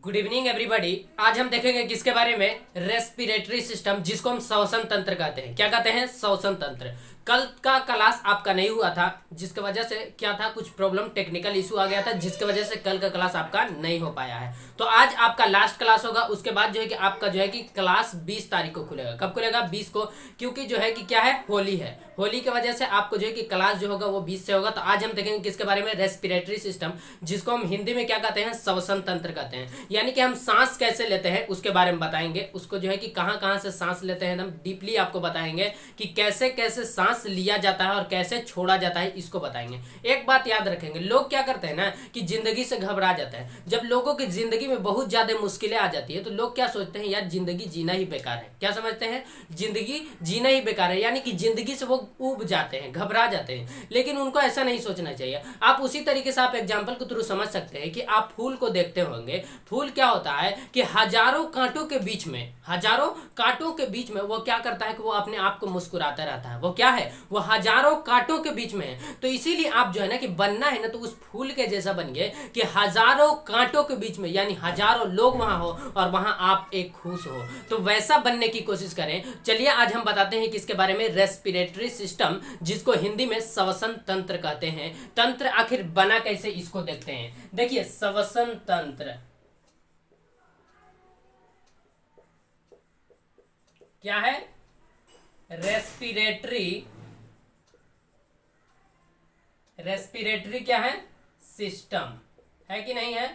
Good evening everybody. आज हम देखेंगे किसके बारे में, रेस्पिरेटरी सिस्टम, जिसको हम श्वसन तंत्र कहते हैं। क्या कहते हैं? श्वसन तंत्र। कल का क्लास आपका नहीं हुआ था, जिसकी वजह से क्या था, कुछ प्रॉब्लम, टेक्निकल इशू आ गया था, जिसकी वजह से कल का क्लास आपका नहीं हो पाया है। तो आज आपका लास्ट क्लास होगा। उसके बाद जो है कि आपका जो है कि क्लास 20 तारीख को खुलेगा। कब खुलेगा? 20 को, क्योंकि जो है कि क्या है, होली है। होली की वजह से आपको जो है कि क्लास जो होगा वो 20 से होगा। तो आज हम देखेंगे किसके बारे में, रेस्पिरेटरी सिस्टम, जिसको हम हिंदी में क्या कहते हैं, श्वसन तंत्र कहते हैं। यानी कि हम सांस कैसे लेते हैं उसके बारे में बताएंगे। उसको जो है कि कहां कहां से सांस लेते हैं, एकदम डीपली आपको बताएंगे कि कैसे कैसे सांस लिया जाता है और कैसे छोड़ा जाता है, इसको बताएंगे। एक बात याद रखेंगे, लोग क्या करते हैं ना कि जिंदगी से घबरा जाते हैं। जब लोगों की जिंदगी में बहुत ज्यादा मुश्किलें आ जाती है तो लोग क्या सोचते हैं, यार जिंदगी जीना ही बेकार है। क्या समझते हैं? जिंदगी जीना ही बेकार है, यानी कि जिंदगी से वो ऊब जाते हैं, घबरा जाते हैं। लेकिन उनको ऐसा नहीं सोचना चाहिए। आप उसी तरीके से आप एग्जाम्पल के थ्रू समझ सकते हैं कि आप फूल को देखते होंगे। फूल क्या होता है कि हजारों कांटों के बीच में, हजारों कांटों के बीच में वो क्या करता है कि वो अपने आप को मुस्कुराता रहता है। वो क्या है? वो हजारों कांटों के बीच में है। तो इसीलिए आप जो है ना कि बनना है ना, तो उस फूल के जैसा बनिए कि हजारों कांटों के बीच में, यानी हजारों लोग वहां हो और वहां आप एक खुश हो। तो वैसा बनने की कोशिश करें। चलिए आज हम बताते हैं किसके बारे में, रेस्पिरेटरी सिस्टम, जिसको हिंदी में श्वसन तंत्र कहते हैं। तंत्र आखिर बना कैसे, इसको देखते हैं। देखिए, श्वसन तंत्र क्या है? रेस्पिरेटरी क्या है? सिस्टम है कि नहीं है?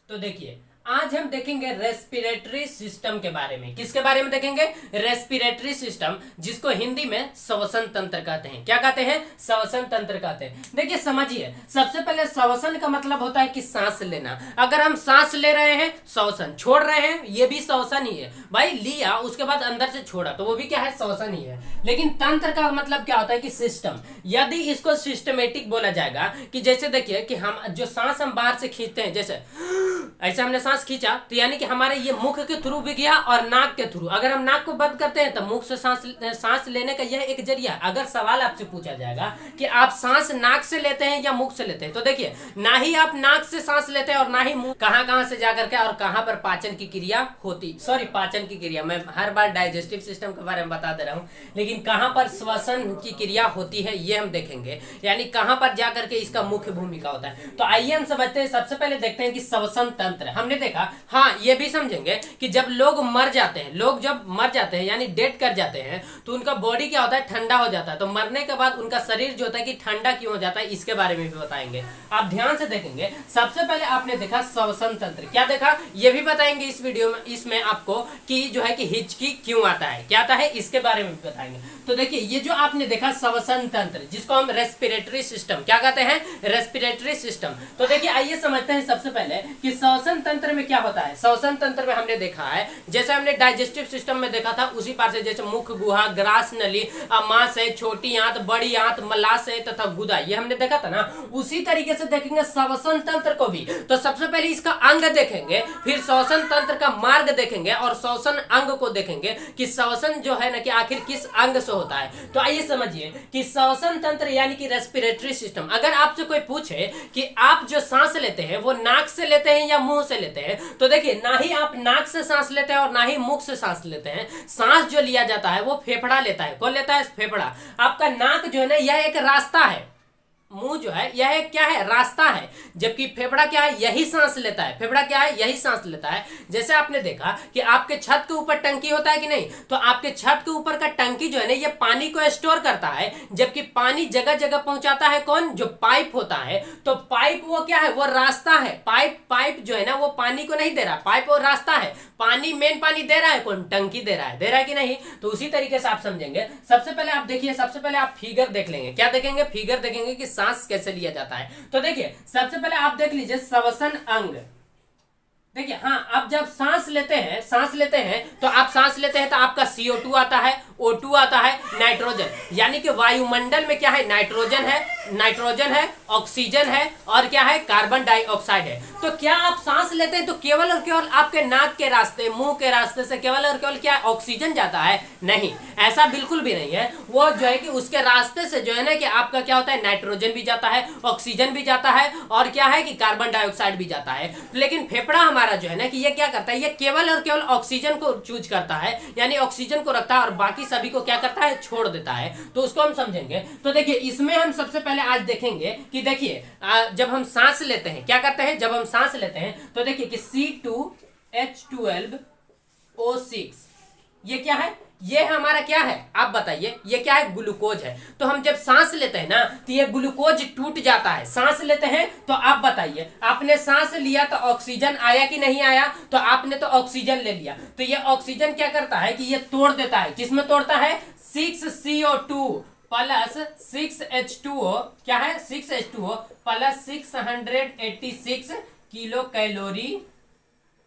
तो देखिए, आज हम देखेंगे रेस्पिरेटरी सिस्टम के बारे में। किसके बारे में देखेंगे? रेस्पिरेटरी सिस्टम, जिसको हिंदी में श्वसन तंत्र कहते हैं। क्या कहते हैं? श्वसन तंत्र कहते हैं। देखिए समझिए, सबसे पहले श्वसन का मतलब होता है कि सांस लेना। अगर हम सांस ले रहे हैं, श्वसन, छोड़ रहे हैं, ये भी श्वसन ही है। भाई लिया, उसके बाद अंदर से छोड़ा, तो वो भी क्या है? श्वसन ही है। लेकिन तंत्र का मतलब क्या होता है कि सिस्टम। यदि इसको सिस्टमेटिक बोला जाएगा कि जैसे देखिए कि हम जो सांस हम बाहर से खींचते हैं, जैसे ऐसे हमने सांस खींचा, तो यानी कि हमारे ये मुख के थ्रू भी गया और नाक के थ्रू। अगर हम नाक को बंद करते हैं तो मुख से सांस लेने का यह एक जरिया। अगर सवाल आपसे पूछा जाएगा कि आप सांस नाक से लेते हैं या मुख से लेते हैं, तो देखिए, ना ही आप नाक से सांस लेते हैं और ना ही मुंह। कहां कहां से जाकर के और कहां पर पाचन की क्रिया होती, सॉरी पाचन की क्रिया, मैं हर बार डाइजेस्टिव सिस्टम के बारे में बता दे रहा हूं, लेकिन कहां पर श्वसन की क्रिया होती है ये हम देखेंगे। यानी कहां पर जाकर के इसका मुख्य भूमिका होता है। तो आइए हम समझते हैं। सबसे पहले देखते हैं कि श्वसन तंत्र हमने देखा। हाँ, ये भी समझेंगे कि जब लोग मर जाते हैं, लोग जब मर जाते हैं यानी डेथ कर जाते हैं, तो उनका बॉडी क्या होता है? ठंडा हो जाता है। तो मरने के बाद उनका शरीर जो होता है कि ठंडा क्यों हो जाता है, इसके बारे में भी बताएंगे। आप ध्यान से देखेंगे। सबसे पहले आपने देखा श्वसन तंत्र। क्या देखा ये भी बताएंगे इस वीडियो में, इसमें आपको कि जो है कि हिचकी क्यों आता है, क्या आता है, इसके बारे में भी बताएंगे। तो देखिए, ये जो आपने देखा श्वसन तंत्र, जिसको हम रेस्पिरेटरी सिस्टम क्या कहते हैं, रेस्पिरेटरी सिस्टम। तो देखिए, आइए समझते हैं सबसे पहले कि श्वसन तंत्र में क्या होता है। श्वसन तंत्र में हमने देखा है, जैसे हमने डाइजेस्टिव सिस्टम में देखा था, उसी पार से जैसे मुख, गुहा, ग्रास नली, अमाशय, छोटी आंत, बड़ी आंत, मलाशय तथा गुदा, ये हमने देखा था ना। उसी तरीके से देखेंगे श्वसन तंत्र को भी। तो सबसे पहले इसका अंग देखेंगे, फिर श्वसन तंत्र का मार्ग देखेंगे और श्वसन अंग को देखेंगे कि श्वसन जो है ना कि आखिर किस अंग से होता है। तो आइए समझिए कि श्वसन तंत्र यानी कि रेस्पिरेटरी सिस्टम। अगर आपसे कोई पूछे कि आप जो सांस लेते हैं वो नाक से लेते हैं या मुंह से लेते हैं, तो देखिए, ना ही आप नाक से सांस लेते हैं और ना ही मुख से सांस लेते हैं। सांस जो लिया जाता है वो फेफड़ा लेता है। कौन लेता है? फेफड़ा। आपका नाक जो है ना, यह एक रास्ता है। मुंह जो है यह एक क्या है? रास्ता है। जबकि फेफड़ा क्या है? यही सांस लेता है। फेफड़ा क्या है? यही सांस लेता है। जैसे आपने देखा कि आपके छत के ऊपर टंकी होता है कि नहीं, तो आपके छत के ऊपर का टंकी जो है ना, ये पानी को स्टोर करता है। जबकि पानी जगह जगह पहुंचाता है कौन? जो पाइप होता है। तो पाइप वो क्या है? वो रास्ता है। पाइप जो है ना, वो पानी को नहीं दे रहा, पाइप वो रास्ता है। पानी, मेन पानी दे रहा है कौन? टंकी दे रहा है। दे रहा है कि नहीं? तो उसी तरीके से आप समझेंगे। सबसे पहले आप देखिए, सबसे पहले आप फिगर देख लेंगे। क्या देखेंगे? फिगर देखेंगे कि सांस कैसे लिया जाता है। तो देखिए, सबसे पहले आप देख लीजिए श्वसन अंग। देखिए, हाँ, अब जब सांस सांस लेते हैं तो आप सांस लेते हैं तो आपका CO2 आता है, O2 आता है, नाइट्रोजन, यानी कि वायुमंडल में क्या है, नाइट्रोजन है, ऑक्सीजन है और क्या है, कार्बन डाइऑक्साइड है। तो क्या आप सांस लेते हैं तो केवल और केवल आपके नाक के रास्ते, मुंह के रास्ते से केवल और केवल क्या ऑक्सीजन जाता है? नहीं, ऐसा बिल्कुल भी नहीं है। वो जो है कि उसके रास्ते से जो है ना कि आपका क्या होता है, नाइट्रोजन भी जाता है, ऑक्सीजन भी जाता है और क्या है कि कार्बन डाइऑक्साइड भी जाता है। लेकिन फेफड़ा हमारा जो है ना कि ये क्या करता है, ये केवल और केवल ऑक्सीजन को चूज करता है, यानी ऑक्सीजन को रखता है और बाकी सभी को क्या करता है, छोड़ देता है। तो उसको हम समझेंगे। तो देखिए इसमें हम सबसे पहले आज देखेंगे कि देखिए जब हम सांस लेते हैं क्या करते हैं, जब हम सांस लेते हैं तो देखिए कि C2H12O6 ये क्या है, ये हमारा क्या है, आप बताइए, ये क्या है, ग्लूकोज है। तो हम जब सांस लेते हैं ना तो ये ग्लूकोज टूट जाता है। सांस लेते हैं तो आप बताइए, आपने सांस लिया तो ऑक्सीजन आया कि नहीं आया? तो आपने तो ऑक्सीजन ले लिया, तो ये ऑक्सीजन क्या करता है कि ये तोड़ देता है। किसमें तोड़ता है? 6CO2 प्लस 6H2O, क्या है, 6H2O प्लस 686 किलो कैलोरी।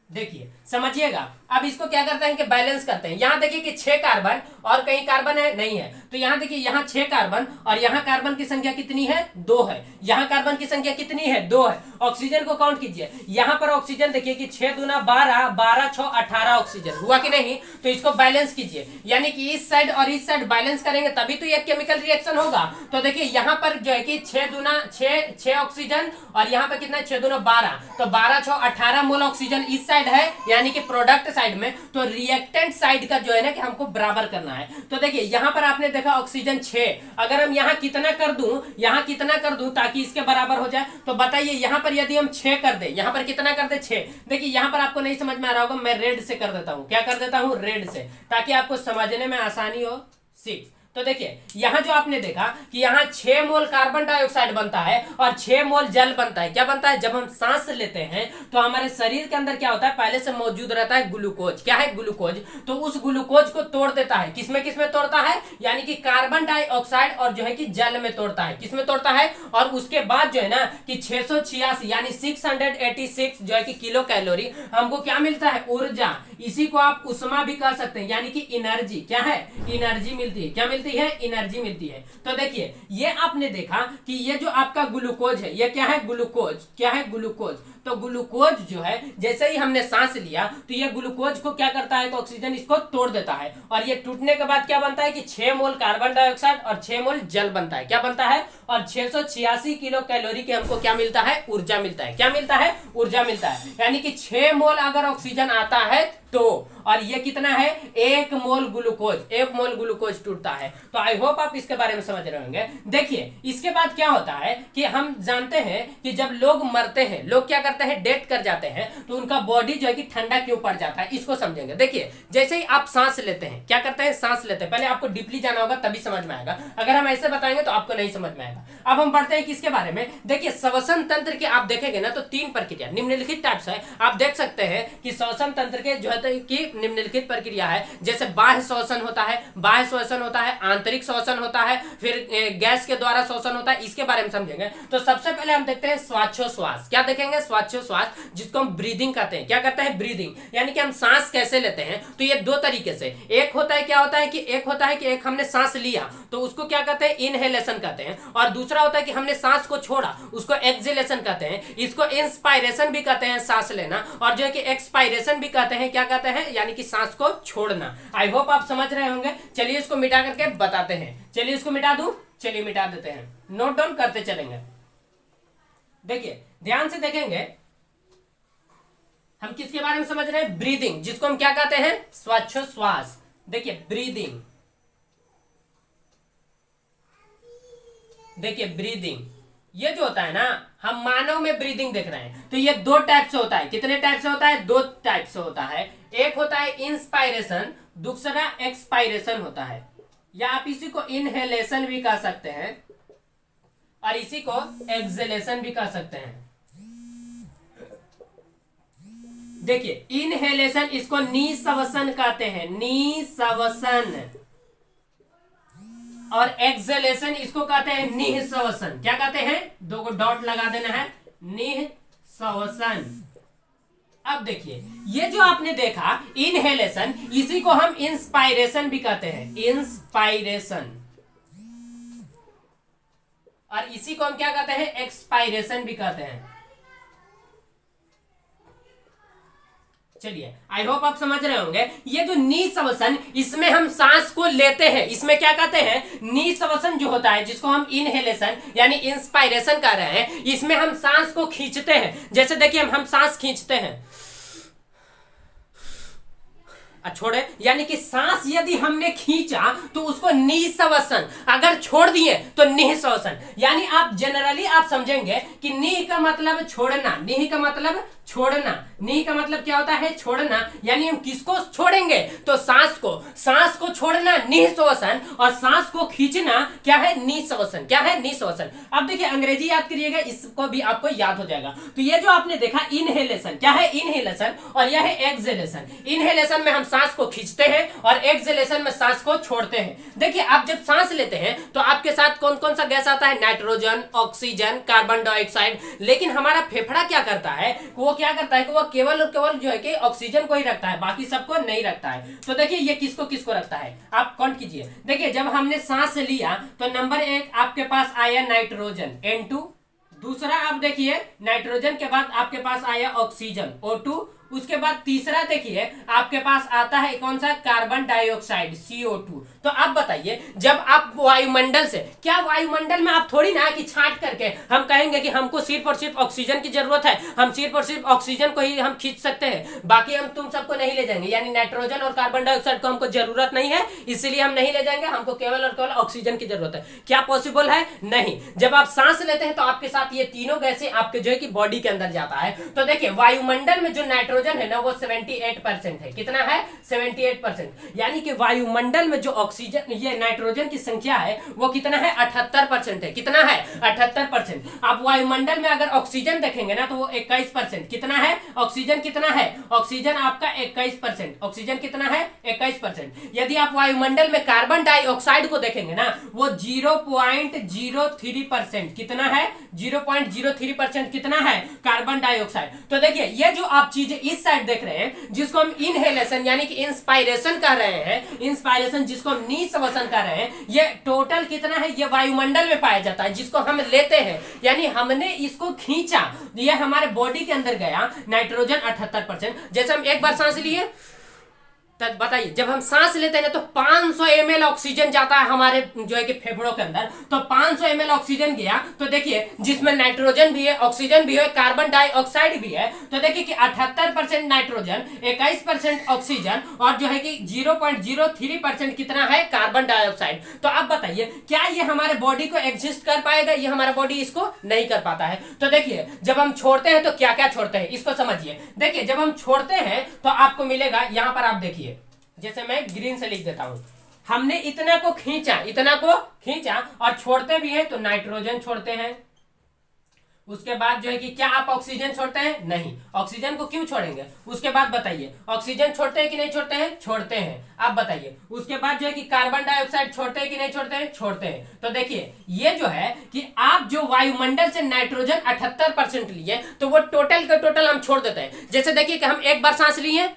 देखिए समझिएगा, अब इसको क्या करते हैं कि बैलेंस करते हैं। यहां देखिए कि 6 कार्बन और कहीं कार्बन है नहीं है, तो यहां देखिए यहाँ 6 कार्बन और यहाँ कार्बन की संख्या कितनी है, 2 है। यहाँ कार्बन की संख्या कितनी है, 2 है। ऑक्सीजन को काउंट कीजिए, यहाँ पर ऑक्सीजन देखिए कि 6 दूना 12, 12 6 18 ऑक्सीजन हुआ कि नहीं? तो इसको बैलेंस कीजिए, यानी कि इस साइड और इस साइड बैलेंस करेंगे तभी तो ये केमिकल रिएक्शन होगा। तो देखिए यहाँ पर जो है कि 6 दूना 6 ऑक्सीजन और यहाँ पर कितना, 6 दूना 12, तो 12 6 18 मोल ऑक्सीजन इस साइड है, यानी कि प्रोडक्ट साइड में। तो रिएक्टेंट साइड का जो है ना कि हमको बराबर करना है। तो देखिए यहाँ पर आपने देखा ऑक्सीजन 6, अगर हम यहाँ कितना कर दूं, यहाँ कितना कर दूं ताकि इसके बराबर हो जाए, तो बताइए यहाँ पर यदि हम 6 कर दे, यहाँ पर कितना कर दे, 6। देखिए यहाँ पर आपको नहीं समझ में आ रहा होगा, मैं रेड से कर देता हूं। क्या कर देता हूं? रेड से, ताकि आपको समझने में आसानी हो। 6। तो देखिए यहां जो आपने देखा कि यहां 6 मोल कार्बन डाइऑक्साइड बनता है और 6 मोल जल बनता है। क्या बनता है? जब हम सांस लेते हैं तो हमारे शरीर के अंदर क्या होता है, पहले से मौजूद रहता है ग्लूकोज। क्या है? ग्लूकोज। तो उस ग्लूकोज को तोड़ देता है। किसमें किसमें तोड़ता है? यानी कि कार्बन डाइऑक्साइड और जो है कि जल में तोड़ता है। किसमें तोड़ता है? और उसके बाद जो है ना कि 686 यानी 686 जो है कि किलो कैलोरी हमको क्या मिलता है? ऊर्जा। इसी को आप उष्मा भी कह सकते हैं, यानी कि एनर्जी। क्या है? एनर्जी मिलती है। क्या मिलती है? एनर्जी मिलती है। तो देखिए ये आपने देखा कि ये जो आपका ग्लूकोज है, ये क्या है? ग्लूकोज। क्या है? ग्लूकोज। तो ग्लूकोज जो है जैसे ही हमने सांस लिया तो ये ग्लूकोज को क्या करता है, तो ऑक्सीजन इसको तोड़ देता है और ये टूटने के बाद क्या बनता है कि 6 मोल कार्बन डाइऑक्साइड और 6 मोल जल बनता है। क्या बनता है? और 686 किलो कैलोरी के हमको क्या मिलता है? ऊर्जा मिलता है। क्या मिलता है? ऊर्जा मिलता है। यानी कि 6 मोल अगर ऑक्सीजन आता है तो, और ये कितना है? 1 मोल ग्लूकोज। 1 मोल ग्लूकोज टूटता है। तो आई होप आप इसके बारे में समझ रहे होंगे। देखिए इसके बाद क्या होता है कि हम जानते हैं कि जब लोग मरते हैं, लोग क्या करते हैं, डेथ कर जाते हैं, तो उनका बॉडी जो है कि ठंडा क्यों पड़ जाता है, इसको समझेंगे। देखिए जैसे ही आप सांस लेते हैं, क्या करते हैं? सांस लेते हैं। पहले आपको डीपली जाना होगा तभी समझ में आएगा, अगर हम ऐसे बताएंगे तो आपको नहीं समझ में आएगा। अब हम बढ़ते हैं किसके बारे में। देखिए श्वसन तंत्र के आप देखेंगे ना तो 3 प्रक्रिया निम्नलिखित टाइप से आप देख सकते हैं कि श्वसन तंत्र के जो है कि निम्नलिखित प्रक्रिया है। जैसे बाह्य श्वसन होता है, बाह्य श्वसन होता है, आंतरिक श्वसन होता है, फिर गैस के द्वारा श्वसन होता है। इसके बारे में समझेंगे। तो सबसे पहले हम देखते हैं श्वासोच्छ्वास। क्या देखेंगे? श्वासोच्छ्वास, जिसको हम ब्रीदिंग कहते हैं। क्या करते हैं? ब्रीदिंग, यानी कि हम सांस कैसे लेते हैं। तो ये 2 तरीके से, एक होता है क्या होता है कि एक हमने सांस लिया तो उसको क्या कहते हैं? इनहेलेशन कहते हैं, और दूसरा होता है कि हमने सांस को छोड़ा, उसको एक्सहेलेशन कहते हैं। इसको इंस्पायरेशन भी कहते हैं, सांस लेना, और जो है कि एक्सपायरेशन भी कहते हैं। क्या कहते हैं? यानी कि सांस को छोड़ना। आई होप आप समझ रहे होंगे। चलिए इसको मिटा करके बताते हैं। चलिए इसको मिटा दूं, चलिए मिटा देते हैं, नोट डाउन करते चलेंगे। देखिए ध्यान से देखेंगे, हम किसके बारे में समझ रहे हैं? ब्रीदिंग, जिसको हम क्या कहते हैं? श्वासोच्छ्वास। देखिए ब्रीदिंग, देखिए ब्रीदिंग ये जो होता है ना, हम मानव में ब्रीदिंग देख रहे हैं तो ये 2 टाइप से होता है। कितने टाइप से होता है? 2 टाइप से होता है। एक होता है इंस्पायरेशन, दूसरा एक्सपायरेशन होता है, या आप इसी को इनहेलेशन भी कह सकते हैं और इसी को एक्सहेलेशन भी कह सकते हैं। देखिए इनहेलेशन, इसको निःश्वसन कहते हैं, निःश्वसन, और एक्सहेलेशन इसको कहते हैं निःश्वसन। क्या कहते हैं? 2 डॉट लगा देना है, निःश्वसन। अब देखिए ये जो आपने देखा इनहेलेशन, इसी को हम इंस्पायरेशन भी कहते हैं, इंस्पायरेशन, और इसी को हम क्या कहते हैं, एक्सपायरेशन भी कहते हैं। चलिए आई होप आप समझ रहे होंगे। ये जो निःश्वसन, इसमें हम सांस को लेते हैं, इसमें क्या कहते हैं, निःश्वसन जो होता है, जिसको हम इनहेलेशन यानी इंस्पायरेशन कर रहे हैं, इसमें हम सांस को खींचते हैं। जैसे देखिए हम सांस खींचते हैं, छोड़े, यानी कि सांस यदि हमने खींचा तो उसको निःश्वसन, अगर छोड़ दिए तो निःश्वसन। यानी आप जनरली आप समझेंगे कि निः का मतलब छोड़ना, निः का मतलब छोड़ना, निः का मतलब क्या होता है, छोड़ना। यानी हम किसको छोड़ेंगे, तो सांस को, सांस को छोड़ना निःश्वसन, और सांस को खींचना क्या है, निःश्वसन। क्या है, निःश्वसन। अब देखिए अंग्रेजी याद करिएगा, इसको भी आपको याद हो जाएगा। तो ये जो आपने देखा इनहेलेशन, क्या है, इनहेलेशन, और यह है एक्सहेलेशन। इनहेलेशन में हम सांस को खींचते हैं और एक्सहेलेशन में सांस को छोड़ते हैं। देखिए आप जब सांस लेते हैं तो आपके साथ कौन कौन सा गैस आता है, नाइट्रोजन, ऑक्सीजन, कार्बन डाइऑक्साइड। लेकिन हमारा फेफड़ा क्या करता है, वो क्या करता है कि वो केवल और केवल जो है कि ऑक्सीजन को ही रखता है, बाकी सबको नहीं रखता है। तो देखिए ये किसको किसको रखता है, आप काउंट कीजिए। देखिए जब हमने सांस लिया तो नंबर 1 आपके पास आया नाइट्रोजन N2, दूसरा आप देखिए नाइट्रोजन के बाद आपके पास आया ऑक्सीजन O2, उसके बाद तीसरा देखिए आपके पास आता है कौन सा, कार्बन डाइऑक्साइड CO2। तो आप बताइए जब आप वायुमंडल से, क्या वायुमंडल में आप थोड़ी ना कि छांट करके हम कहेंगे कि हमको सिर्फ और सिर्फ ऑक्सीजन की जरूरत है, हम सिर्फ और सिर्फ ऑक्सीजन को ही हम खींच सकते हैं, बाकी हम तुम सबको नहीं ले जाएंगे, यानी नाइट्रोजन और कार्बन डाइऑक्साइड को हमको जरूरत नहीं है इसीलिए हम नहीं ले जाएंगे, हमको केवल और केवल ऑक्सीजन की जरूरत है। क्या पॉसिबल है, नहीं। जब आप सांस लेते हैं तो आपके साथ ये तीनों गैसें आपके जो है कि बॉडी के अंदर जाता है। तो देखिए वायुमंडल में जो नाइट्रोजन है ना वो 78% है, कितना है, 78%। यानी कि वायुमंडल में जो ऑक्सीजन, ये नाइट्रोजन की संख्या है वो कितना है, 78% है। कितना है, 78%। आप वायुमंडल में अगर ऑक्सीजन देखेंगे ना तो वो 21%। कितना है, ऑक्सीजन कितना है, ऑक्सीजन आपका 21%, ऑक्सीजन कितना है, 21%। यदि आप वायुमंडल में कार्बन डाइऑक्साइड को देखेंगे ना वो 0.03%। कितना है, 0.03% कितना है, कार्बन डाइऑक्साइड। तो देखिए ये जो आप चीजें इस साइड देख रहे हैं जिसको हम इनहेलेशन यानी कि इंस्पायरेशन कर रहे हैं, इंस्पायरेशन जिसको हम निःश्वसन कर रहे हैं, ये टोटल कितना है, ये वायुमंडल में पाया जाता है, जिसको हम लेते हैं, यानी हमने इसको खींचा, ये हमारे बॉडी के अंदर गया, नाइट्रोजन 78%। जैसे हम एक बार सांस लिए, तब बताइए जब हम सांस लेते हैं तो 500 ml ऑक्सीजन जाता है हमारे जो है कि फेफड़ों के अंदर। तो 500 ml ऑक्सीजन गया तो देखिए जिसमें नाइट्रोजन भी है, ऑक्सीजन भी है, कार्बन डाइऑक्साइड भी है। तो देखिए कि 78% नाइट्रोजन, 21% ऑक्सीजन और जो है कि 0.03% कितना है, कार्बन डाइऑक्साइड। तो आप बताइए क्या ये हमारे बॉडी को एग्जिस्ट कर पाएगा, ये हमारा बॉडी इसको नहीं कर पाता है। तो देखिए जब हम छोड़ते हैं तो क्या क्या छोड़ते हैं, इसको समझिए। देखिए जब हम छोड़ते हैं तो आपको मिलेगा, यहां पर आप देखिए, जैसे मैं ग्रीन से लिख देता हूं, हमने इतना को खींचा, इतना को खींचा और छोड़ते भी हैं तो नाइट्रोजन छोड़ते हैं। उसके बाद जो है कि क्या आप ऑक्सीजन छोड़ते हैं, नहीं। ऑक्सीजन को क्यों छोड़ेंगे, उसके बाद बताइए। ऑक्सीजन छोड़ते हैं कि नहीं छोड़ते हैं, छोड़ते हैं। आप बताइए उसके बाद जो है कि कार्बन डाइऑक्साइड छोड़ते हैं कि नहीं छोड़ते हैं, छोड़ते हैं। तो देखिए ये जो है कि आप जो वायुमंडल से नाइट्रोजन 78% लिए तो वो टोटल का टोटल हम छोड़ देते हैं। जैसे देखिए कि हम एक बार सांस लिए,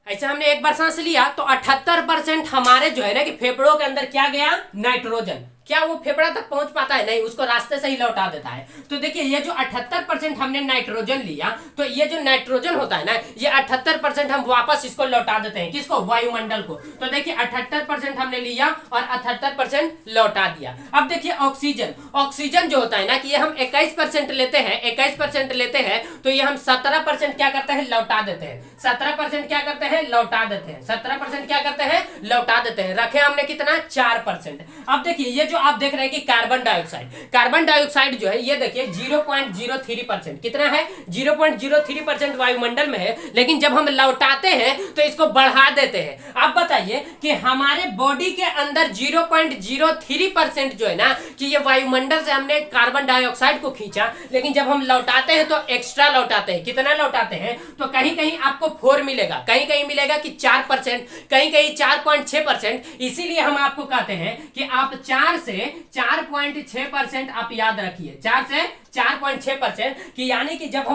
ऐसे हमने एक बार सांस लिया तो 78% हमारे जो है ना कि फेफड़ों के अंदर क्या गया, नाइट्रोजन। क्या वो फेफड़ा तक पहुंच पाता है, नहीं, उसको रास्ते से ही लौटा देता है। तो देखिए ये जो 78% हमने नाइट्रोजन लिया तो ये जो नाइट्रोजन होता है ना ये 78% हम वापस इसको लौटा देते हैं, किसको, वायुमंडल को। तो देखिए 78% हमने लिया और 78% लौटा दिया। अब देखिए ऑक्सीजन, ऑक्सीजन जो होता है ना कि ये हम 21% लेते हैं, 21% लेते हैं तो ये हम 17% क्या करते हैं, लौटा देते हैं। 17% क्या करते हैं, लौटा देते हैं। 17% क्या करते हैं, लौटा देते हैं। रखे हमने कितना, 4%। अब देखिए ये जो आप देख रहे हैं कि कार्बन डाइऑक्साइड, कार्बन डाइऑक्साइड जो है ये देखिए 0.03%। कितना है, 0.03% वायुमंडल में है, लेकिन जब हम लौटाते हैं तो इसको बढ़ा देते हैं। आप बताइए कि हमारे बॉडी के अंदर 0.03% जो है ना कि ये वायुमंडल से हमने कार्बन डाइऑक्साइड को खींचा, लेकिन जब हम लौटाते हैं तो एक्स्ट्रा लौटाते हैं। कितना लौटाते हैं, तो कहीं कहीं आपको 4 मिलेगा, कहीं कहीं मिलेगा कि 4%, कहीं कहीं 4.6%। इसीलिए हम आपको कहते हैं कि आप 4 से 4.6% आप याद रखिए, 4 से 4.6% कि यानी कि जब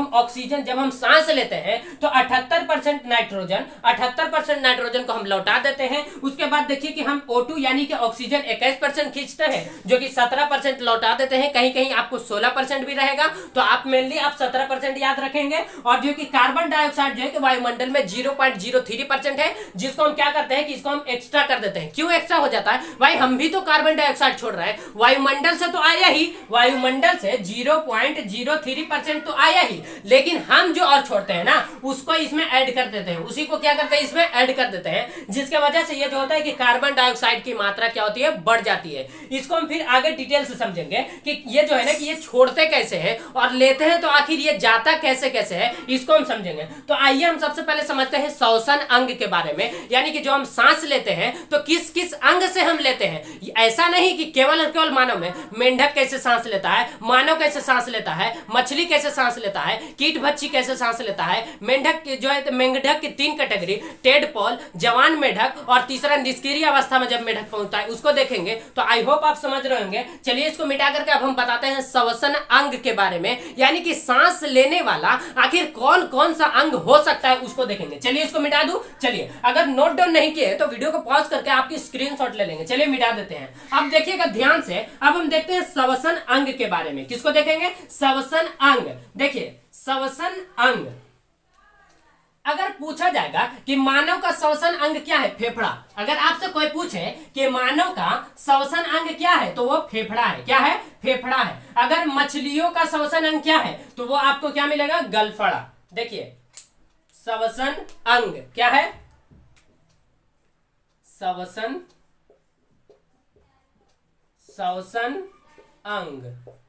हम सांस लेते हैं तो 78% नाइट्रोजन को हम लौटा देते हैं। उसके बाद देखिए कि हम O2 यानी कि ऑक्सीजन 21% खींचते हैं, जो कि 17% लौटा देते हैं। कहीं कहीं आपको 16% भी रहेगा, तो आप मेनली आप 17% याद रखेंगे। और जो कि कार्बन डाइऑक्साइड जो है कि वायुमंडल में 0.03% है, जिसको हम क्या करते हैं कि इसको हम एक्स्ट्रा कर देते हैं। क्यों एक्स्ट्रा हो जाता है भाई? हम भी तो कार्बन डाइऑक्साइड छोड़ रहे हैं, वायुमंडल से तो आया ही, वायुमंडल से 0.03% तो आया ही, लेकिन हम जो और छोड़ते हैं ना उसको इसमें ऐड कर देते हैं, उसी को क्या करते हैं इसमें ऐड कर देते हैं, जिसके वजह से ये जो होता है कि कार्बन डाइऑक्साइड की मात्रा क्या होती है, बढ़ जाती है। इसको हम फिर आगे डिटेल से समझेंगे कि ये जो है ना कि ये छोड़ते कैसे हैं और लेते हैं तो आखिर ये जाता कैसे कैसे है, इसको हम समझेंगे। तो आइए हम सबसे पहले समझते हैं श्वसन अंग के बारे में, यानी कि जो हम सांस लेते हैं तो किस किस अंग से हम लेते हैं। ऐसा नहीं कि केवल और केवल मानव में, मेंढक कैसे सांस लेता है, मानव कैसे सांस लेता है, मछली कैसे सांस लेता है, कीट भक्षी कैसे सांस लेता है, मेंढक जो है मेंढक की 3 कैटेगरी, टेडपोल, जवान मेंढक और तीसरा निष्क्रिय अवस्था में जब मेंढक पहुंचता है उसको देखेंगे। तो आई होप आप समझ रहे होंगे। चलिए इसको मिटा करके अब हम बताते हैं श्वसन अंग के बारे में, यानी कि सांस लेने वाला आखिर कौन कौन सा अंग हो सकता है उसको देखेंगे। चलिए इसको मिटा दूं। चलिए अगर नोट डाउन नहीं किए तो वीडियो को पॉज करके आपकी स्क्रीनशॉट ले लेंगे। चलिए मिटा देते हैं। अब देखिएगा ध्यान से, अब हम देखते हैं श्वसन अंग के बारे में। किसको देखेंगे? श्वसन अंग। देखिए श्वसन अंग, अगर पूछा जाएगा कि मानव का श्वसन अंग क्या है, फेफड़ा। अगर आपसे कोई पूछे कि मानव का श्वसन अंग क्या है तो वो फेफड़ा है। क्या है? फेफड़ा है। अगर मछलियों का श्वसन अंग क्या है तो वो आपको क्या मिलेगा? गलफड़ा। देखिए श्वसन अंग क्या है? श्वसन अंग।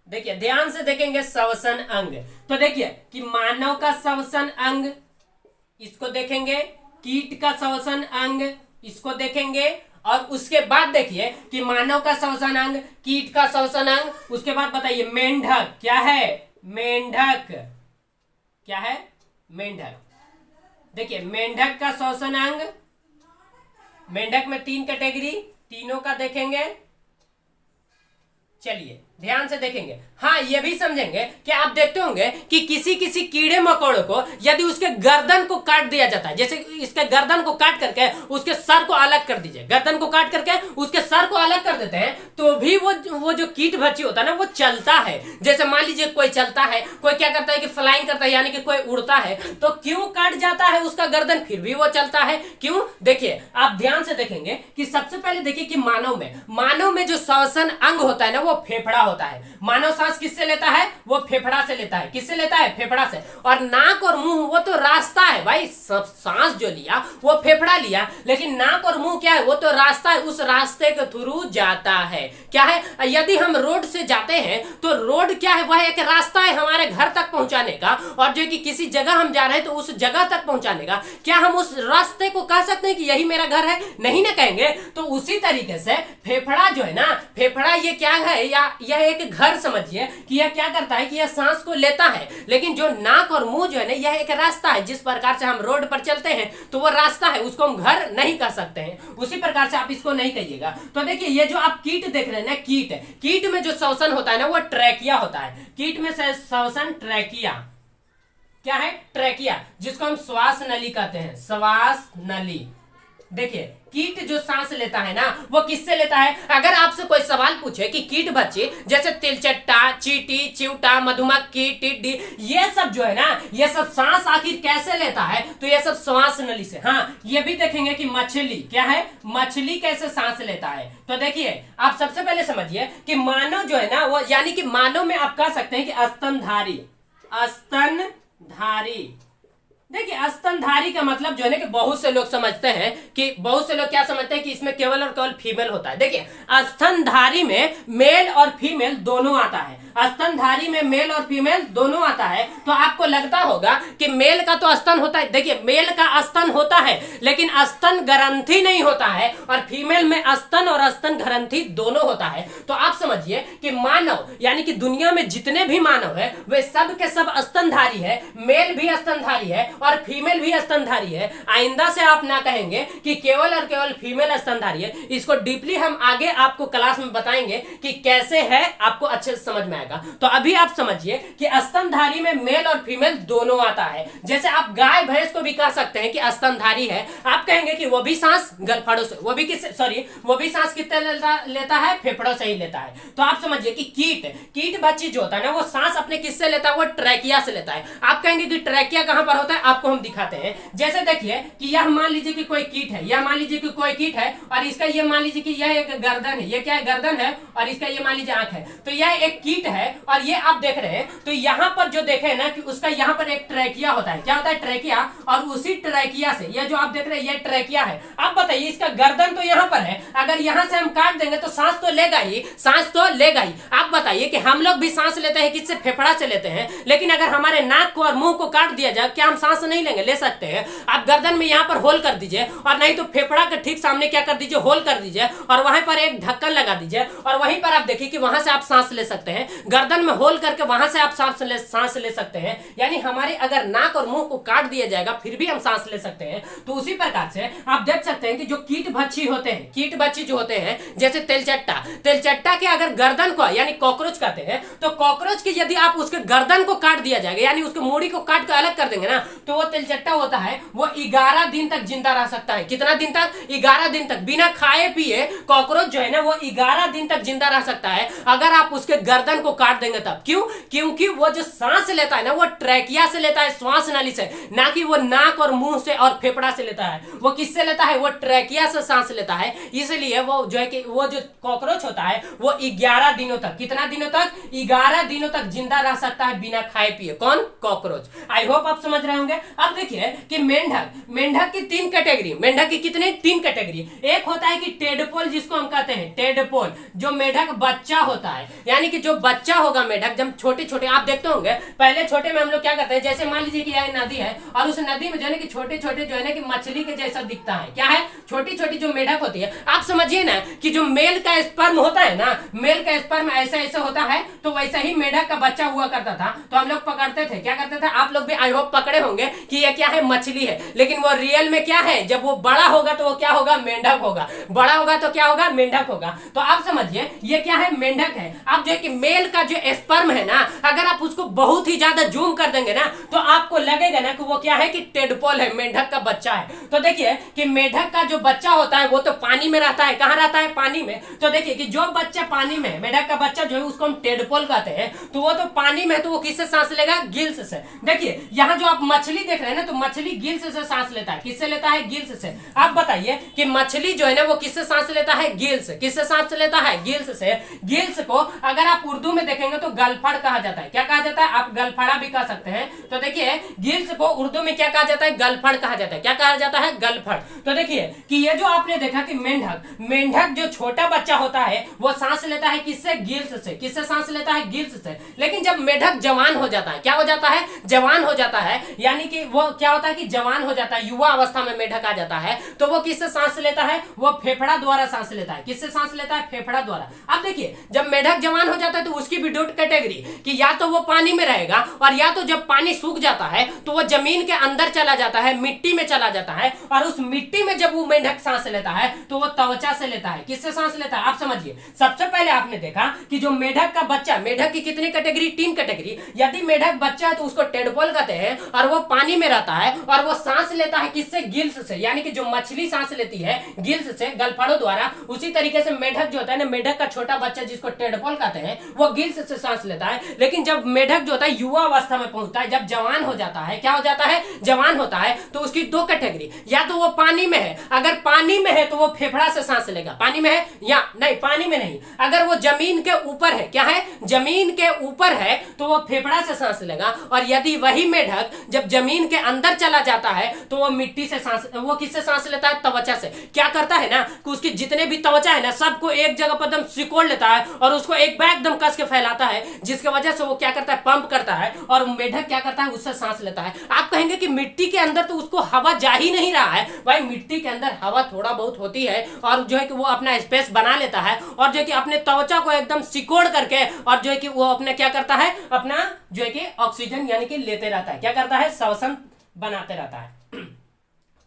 देखिए ध्यान से देखेंगे श्वसन अंग, तो देखिए कि मानव का श्वसन अंग इसको देखेंगे, कीट का श्वसन अंग इसको देखेंगे, और उसके बाद देखिए कि मानव का श्वसन अंग, कीट का श्वसन अंग, उसके बाद बताइए मेंढक क्या है? मेंढक क्या है? मेंढक। देखिए मेंढक का श्वसन अंग, मेंढक में 3 कैटेगरी, तीनों का देखेंगे। चलिए ध्यान से देखेंगे। हाँ ये भी समझेंगे कि आप देखते होंगे कि किसी किसी कीड़े मकोड़ों को यदि उसके गर्दन को काट दिया जाता है, जैसे इसके गर्दन को काट करके उसके सर को अलग कर दीजिए, गर्दन को काट करके उसके सर को अलग कर देते हैं, तो भी वो जो कीट भक्षी होता है ना वो चलता है। जैसे मान लीजिए कोई चलता है, कोई क्या करता है कि फ्लाइंग करता है, यानी कि कोई उड़ता है, तो क्यों काट जाता है उसका गर्दन, फिर भी वो चलता है। क्यों? देखिए आप ध्यान से देखेंगे कि सबसे पहले देखिए कि मानव में जो श्वसन अंग होता है ना वो फेफड़ा होता है। मानव सांस किससे लेता है? वो फेफड़ा से लेता है। किससे लेता है? फेफड़ा से। और नाक और मुंह वो तो रास्ता है भाई, सब सांस जो लिया वो फेफड़ा लिया, लेकिन नाक और मुंह क्या है? वो तो रास्ता है, उस रास्ते के थ्रू जाता है। क्या है? यदि हम रोड से जाते हैं तो रोड क्या है? वह एक रास्ता है हमारे घर तक पहुंचाने का, और जो कि किसी जगह हम जा रहे हैं तो उस जगह तक पहुंचाने का। क्या हम उस रास्ते को कह सकते हैं कि यही मेरा घर है? नहीं ना कहेंगे। तो उसी तरीके से फेफड़ा जो है ना, फेफड़ा ये क्या है, या यह एक घर समझिए कि यह क्या करता है कि यह सांस को लेता है, लेकिन जो नाक और मुंह जो है ना यह एक रास्ता है। जिस प्रकार से हम रोड पर चलते हैं तो वो रास्ता है, उसको हम घर नहीं कह सकते हैं, उसी प्रकार से आप इसको नहीं कहिएगा। तो देखिए ये जो आप कीट देख रहे हैं ना, कीट में जो श्वसन होता है ना वो ट्रैकिया होता है। कीट में श्वसन ट्रैकिया क्या है? ट्रैकिया, जिसको हम श्वास नली कहते हैं, श्वास नली। देखिए कीट जो सांस लेता है ना वो किससे लेता है? अगर आपसे कोई सवाल पूछे कि कीट भक्षी जैसे तिलचट्टा, चींटी, चिवटा, मधुमक्खी, टिड्डी, ये सब जो है ना ये सब सांस आखिर कैसे लेता है, तो ये सब श्वास नली से। हाँ ये भी देखेंगे कि मछली क्या है, मछली कैसे सांस लेता है। तो देखिए आप सबसे पहले समझिए कि मानव जो है ना वो, यानी कि मानव में आप कह सकते हैं कि स्तनधारी। देखिए स्तनधारी का मतलब जो है ना कि बहुत से लोग समझते हैं कि, बहुत से लोग क्या समझते हैं कि इसमें केवल और केवल फीमेल होता है। देखिए स्तनधारी में मेल और फीमेल दोनों आता है। स्तनधारी में मेल और फीमेल दोनों आता है, तो आपको लगता होगा कि मेल का तो स्तन होता है। देखिए मेल का स्तन होता है लेकिन स्तन ग्रंथि नहीं होता है, और फीमेल में स्तन और स्तन ग्रंथि दोनों होता है। तो आप समझिए कि मानव यानी कि दुनिया में जितने भी मानव है वे सब के सब स्तनधारी है, मेल भी स्तनधारी है और फीमेल भी स्तनधारी है। आइंदा से आप ना कहेंगे कि केवल और केवल फीमेल स्तनधारी है। इसको डीपली हम आगे आपको क्लास में बताएंगे कि कैसे है, आपको अच्छे से समझ में आएगा। तो अभी आप समझिए कि स्तनधारी में मेल और फीमेल दोनों आता है। जैसे आप गाय भैंस को भी कह सकते हैं कि स्तनधारी है, आप कहेंगे कि वो भी सांस गलफड़ों से, वो भी सांस कितने लेता है, फेफड़ों से ही लेता है। तो आप समझिए कि कीट बच्ची जो होता है ना, वो सांस अपने किससे लेता है, वो ट्रैकिया से लेता है। आप कहेंगे कि ट्रैकिया कहां पर होता है, आपको हम दिखाते हैं। जैसे देखिए कि यह मान लीजिए कि कोई कीट है, यह मान लीजिए कि कोई कीट है और इसका ये मान लीजिए कि यह एक गर्दन है, ये क्या है, गर्दन है, और इसका ये मान लीजिए आंख है। तो यह एक कीट है और ये आप देख रहे हैं। तो यहां पर जो देखे ना कि उसका यहां पर एक ट्रैकिया होता है, क्या होता है, ट्रैकिया, और उसी ट्रैकिया से ये जो आप देख रहे हैं ये ट्रैकिया है। अब बताइए इसका गर्दन तो यहां पर है, अगर यहां से हम काट देंगे तो सांस तो लेगा ही, सांस तो लेगा ही। आप बताइए कि हम लोग भी सांस लेते हैं किससे, फेफड़ा से लेते हैं, लेकिन अगर हमारे नाक को और मुंह को काट दिया जाए, क्या हम सांस नहीं लेंगे, ले सकते हैं। आप गर्दन में यहां पर होल कर दीजिए, और नहीं तो फेफड़ा के ठीक सामने क्या कर दीजिए, होल कर दीजिए, और वहां पर एक ढक्कन लगा दीजिए, और वहीं पर आप देखिए कि वहां से आप सांस ले सकते हैं। गर्दन में होल करके वहां से आप सांस ले सकते हैं। यानी हमारे अगर नाक और मुंह को काट दिया जाएगा फिर भी हम सांस ले सकते हैं। तो उसी प्रकार से आप देख सकते हैं कि जो कीट भक्षी होते हैं, कीट भक्षी जो होते हैं, जैसे तेलचट्टा के अगर गर्दन को यानी कॉकरोच कहते हैं, तो कॉकरोच की यदि आप उसके गर्दन को काट दिया जाएगा, यानी उसके मूड़ी को काट कर अलग कर देंगे ना, तो वो तेलचट्टा होता है, वो 11 दिन तक जिंदा रह सकता है। कितना दिन तक, 11 दिन तक बिना खाए पिए कॉकरोच जो है ना वो 11 दिन तक जिंदा रह सकता है, अगर आप उसके गर्दन को काट देंगे तब। क्यों? क्योंकि वो जो सांस लेता है ना वो ट्रैकिया से लेता है, श्वास नाली से, ना कि वो नाक और मुंह से और फेफड़ा से लेता है। वो किससे लेता है, वो ट्रैकिया से सांस लेता है। इसलिए वो जो है कि वो जो कॉकरोच होता है वो 11 दिनों तक, कितना दिनों तक, 11 दिनों तक जिंदा रह सकता है बिना खाए पिए। कौन? कॉकरोच। आई होप आप समझ रहे होंगे। अब देखिए कि मेंढक की 3 कैटेगरी, मेंढक की कितने, 3 कैटेगरी। एक होता है कि टेडपोल, जिसको हम कहते हैं टेडपोल, जो मेंढक बच्चा होता है, यानी कि जो बच्चा होगा मेंढक, जब छोटे छोटे आप देखते होंगे, पहले छोटे में हम लोग क्या करते हैं, जैसे मान लीजिए कि यह नदी है और उस नदी में जो है ना कि छोटे छोटे जो है ना कि मछली के जैसा दिखता है, क्या है, छोटी छोटी जो मेंढक होती है। आप समझिए ना कि जो मेल का स्पर्म होता है ना, मेल का स्पर्म ऐसा ऐसा होता है, तो वैसा ही मेंढक का बच्चा हुआ करता था। तो हम लोग पकड़ते थे, क्या करते थे, आप लोग भी आई होप पकड़े होंगे कि ये क्या है, मछली है, लेकिन वो रियल में क्या है, जब वो बड़ा होगा तो वो क्या होगा, मेंढक होगा, बड़ा होगा तो क्या होगा, मेंढक होगा। तो आप समझिए ये क्या है, मेंढक है। आप जो है कि मेल का जो स्पर्म है ना, अगर आप उसको बहुत ही ज्यादा जूम कर देंगे ना तो आपको लगेगा ना कि वो क्या है, कि टेडपोल है, मेंढक का बच्चा है। तो देखिए कि मेंढक का जो बच्चा होता है वो तो पानी में रहता है, कहां रहता है, पानी में। तो देखिए कि जो बच्चा पानी में, मेंढक का बच्चा जो है उसको हम टेडपोल कहते हैं, तो वो तो पानी में, तो वो किससे सांस लेगा, गिल्स से। देखिए यहाँ जो आप मछली देख रहे हैं ना, तो मछली गिल्स से सांस लेता है, किससे लेता है, गिल्स से। आप बताइए कि मछली जो है ना वो किससे सांस लेता है, गिल्स, किससे सांस लेता है, गिल्स से। गिल्स को अगर आप उर्दू में देखेंगे तो गलफड़ कहा जाता है। क्या कहा जाता है, आप गलफड़ा भी कह सकते हैं। तो देखिए गिल्स को उर्दू में क्या कहा जाता है, गलफड़ कहा जाता है। क्या कहा जाता है, गलफड़। तो देखिए कि ये जो आपने देखा कि मेंढक जो छोटा बच्चा होता है वो सांस लेता है किससे, गिल्स से। किससे सांस लेता है, गिल्स से। लेकिन जब मेंढक जवान हो जाता है, क्या हो जाता है, जवान हो जाता है, यानी कि वो क्या होता है कि जवान हो जाता है, युवा अवस्था में मेंढक आ जाता है, तो वो किससे सांस लेता है, वो फेफड़ा द्वारा सांस लेता है। किससे सांस लेता है, फेफड़ा द्वारा। अब देखिए जब मेंढक जवान हो जाता है तो उसकी भी 2 कैटेगरी, कि या तो वो पानी में रहेगा, और या तो जब पानी सूख जाता है तो वो जमीन के अंदर चला जाता है, मिट्टी में चला जाता है, और उस मिट्टी में जब वो मेंढक सांस लेता है तो वो त्वचा से लेता है। किससे सांस लेता है, आप समझिए। सबसे पहले आपने देखा कि जो मेंढक का बच्चा, मेंढक की कितनी कैटेगरी, 3 कैटेगरी। यदि मेंढक बच्चा है तो उसको टेडपोल कहते हैं, और वो पानी में रहता है, और वो सांस लेता है किससे, गिल्स से। यानी कि जो मछली सांस लेती है गिल्स से, गलफड़ों द्वारा, उसी तरीके से मेंढक जो होता है ना, मेंढक का छोटा बच्चा जिसको टेडपोल कहते हैं, वो गिल्स से सांस लेता है। लेकिन जब मेंढक जो होता है युवा अवस्था में पहुंचता है, जब जवान हो जाता है, क्या हो जाता है, जवान होता है, तो उसकी 2 कैटेगरी, या तो वो पानी में है, अगर पानी में है तो वो फेफड़ा से सांस लेगा, पानी में है, या नहीं पानी में नहीं, अगर वो जमीन के ऊपर है, क्या है, जमीन के ऊपर है, तो वो फेफड़ा से सांस लेगा। और यदि वही मेंढक जब जमीन के अंदर चला जाता है तो वो मिट्टी से सांस, वो किससे सांस लेता है? त्वचा से। क्या करता है ना कि उसके जितने भी त्वचा है ना सबको एक जगह पर एकदम सिकोड़ लेता है और उसको एक बैग एकदम कस के फैलाता है, जिसकी वजह से वो क्या करता है? पंप करता है और मेढक क्या करता है? उससे सांस लेता है। आप कहेंगे कि मिट्टी के अंदर तो उसको हवा जा ही नहीं रहा है। भाई मिट्टी के अंदर हवा थोड़ा बहुत होती है और जो है कि वो अपना स्पेस बना लेता है और जो है कि अपने त्वचा को एकदम सिकोड़ करके और जो है कि वो अपने क्या करता है? अपना जो है कि ऑक्सीजन यानी कि लेते रहता है। क्या करता है? श्वसन बनाते रहता है।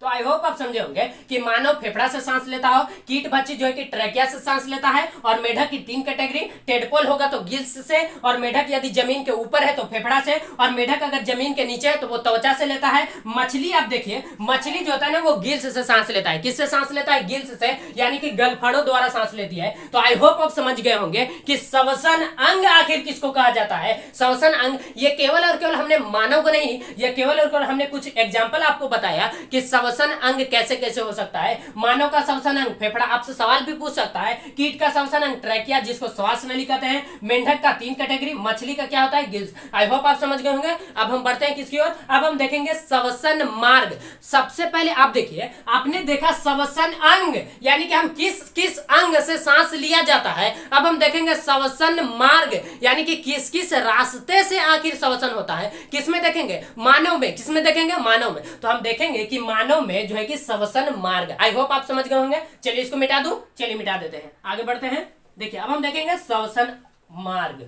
तो आई होप आप समझे होंगे कि मानव फेफड़ा से सांस लेता हो, कीट बच्ची जो है कि ट्रैकिया से सांस लेता है, और मेढक की 3 कैटेगरी, टेडपोल होगा तो गिल्स से, और मेढक यदि जमीन के ऊपर है तो फेफड़ा से, और मेढक अगर जमीन के नीचे है तो वो त्वचा से लेता है। मछली आप देखिए, मछली जो होता है ना वो गिल्स से सांस लेता है। किससे सांस लेता है? गिल्स से, यानी कि गलफड़ों द्वारा सांस लेती है। तो आई होप आप समझ गए होंगे कि श्वसन अंग आखिर किसको कहा जाता है। श्वसन अंग ये केवल और केवल हमने मानव को नहीं, ये केवल और केवल हमने कुछ एग्जाम्पल आपको बताया कि श्वसन अंग कैसे कैसे हो सकता है। मानव का श्वसन अंग फेफड़ा, आपसे सवाल भी पूछ सकता है। कीट का श्वसन अंग ट्रैकिया जिसको श्वास नली कहते हैं। मेंढक का 3 कैटेगरी, मछली का क्या होता है? गिल्स। आई होप आप समझ गए होंगे। अब हम बढ़ते हैं किसकी ओर? अब हम देखेंगे श्वसन मार्ग। सबसे पहले आप देखिए, आपने देखा श्वसन अंग यानी कि हम किस किस अंग से सांस लिया जाता है। अब हम देखेंगे श्वसन मार्ग यानी कि किस किस रास्ते से आखिर श्वसन होता है। किसमें देखेंगे? मानव में। किसमें देखेंगे? मानव में। तो हम देखेंगे कि मानव में जो है कि श्वसन मार्ग। आई होप आप समझ गए होंगे। चलिए इसको मिटा दूं, चलिए मिटा देते हैं, आगे बढ़ते हैं। देखिए अब हम देखेंगे श्वसन मार्ग।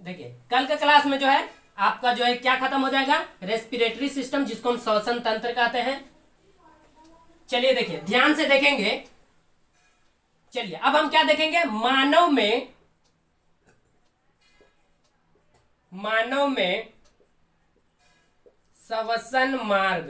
देखिए कल के क्लास में जो है आपका जो है क्या खत्म हो जाएगा? रेस्पिरेटरी सिस्टम, जिसको हम श्वसन तंत्र कहते हैं। चलिए देखिए ध्यान से देखेंगे। चलिए अब हम क्या देखेंगे? मानव में श्वसन मार्ग।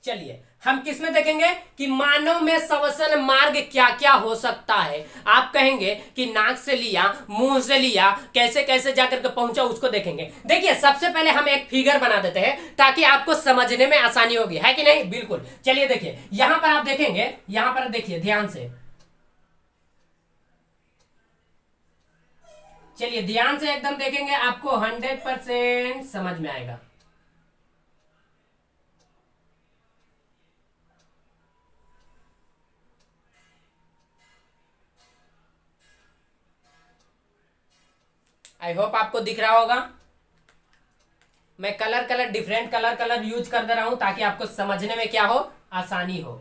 चलिए हम किसमें देखेंगे कि मानव में श्वसन मार्ग क्या क्या हो सकता है। आप कहेंगे कि नाक से लिया, मुंह से लिया, कैसे कैसे जाकर के पहुंचा, उसको देखेंगे। देखिए सबसे पहले हम एक फिगर बना देते हैं ताकि आपको समझने में आसानी होगी, है कि नहीं? बिल्कुल। चलिए देखिए यहां पर आप देखेंगे, यहां पर देखिए ध्यान से। चलिए ध्यान से एकदम देखेंगे, आपको 100% समझ में आएगा। आई होप आपको दिख रहा होगा। मैं कलर डिफरेंट कलर यूज कर दे रहा हूं ताकि आपको समझने में क्या हो? आसानी हो।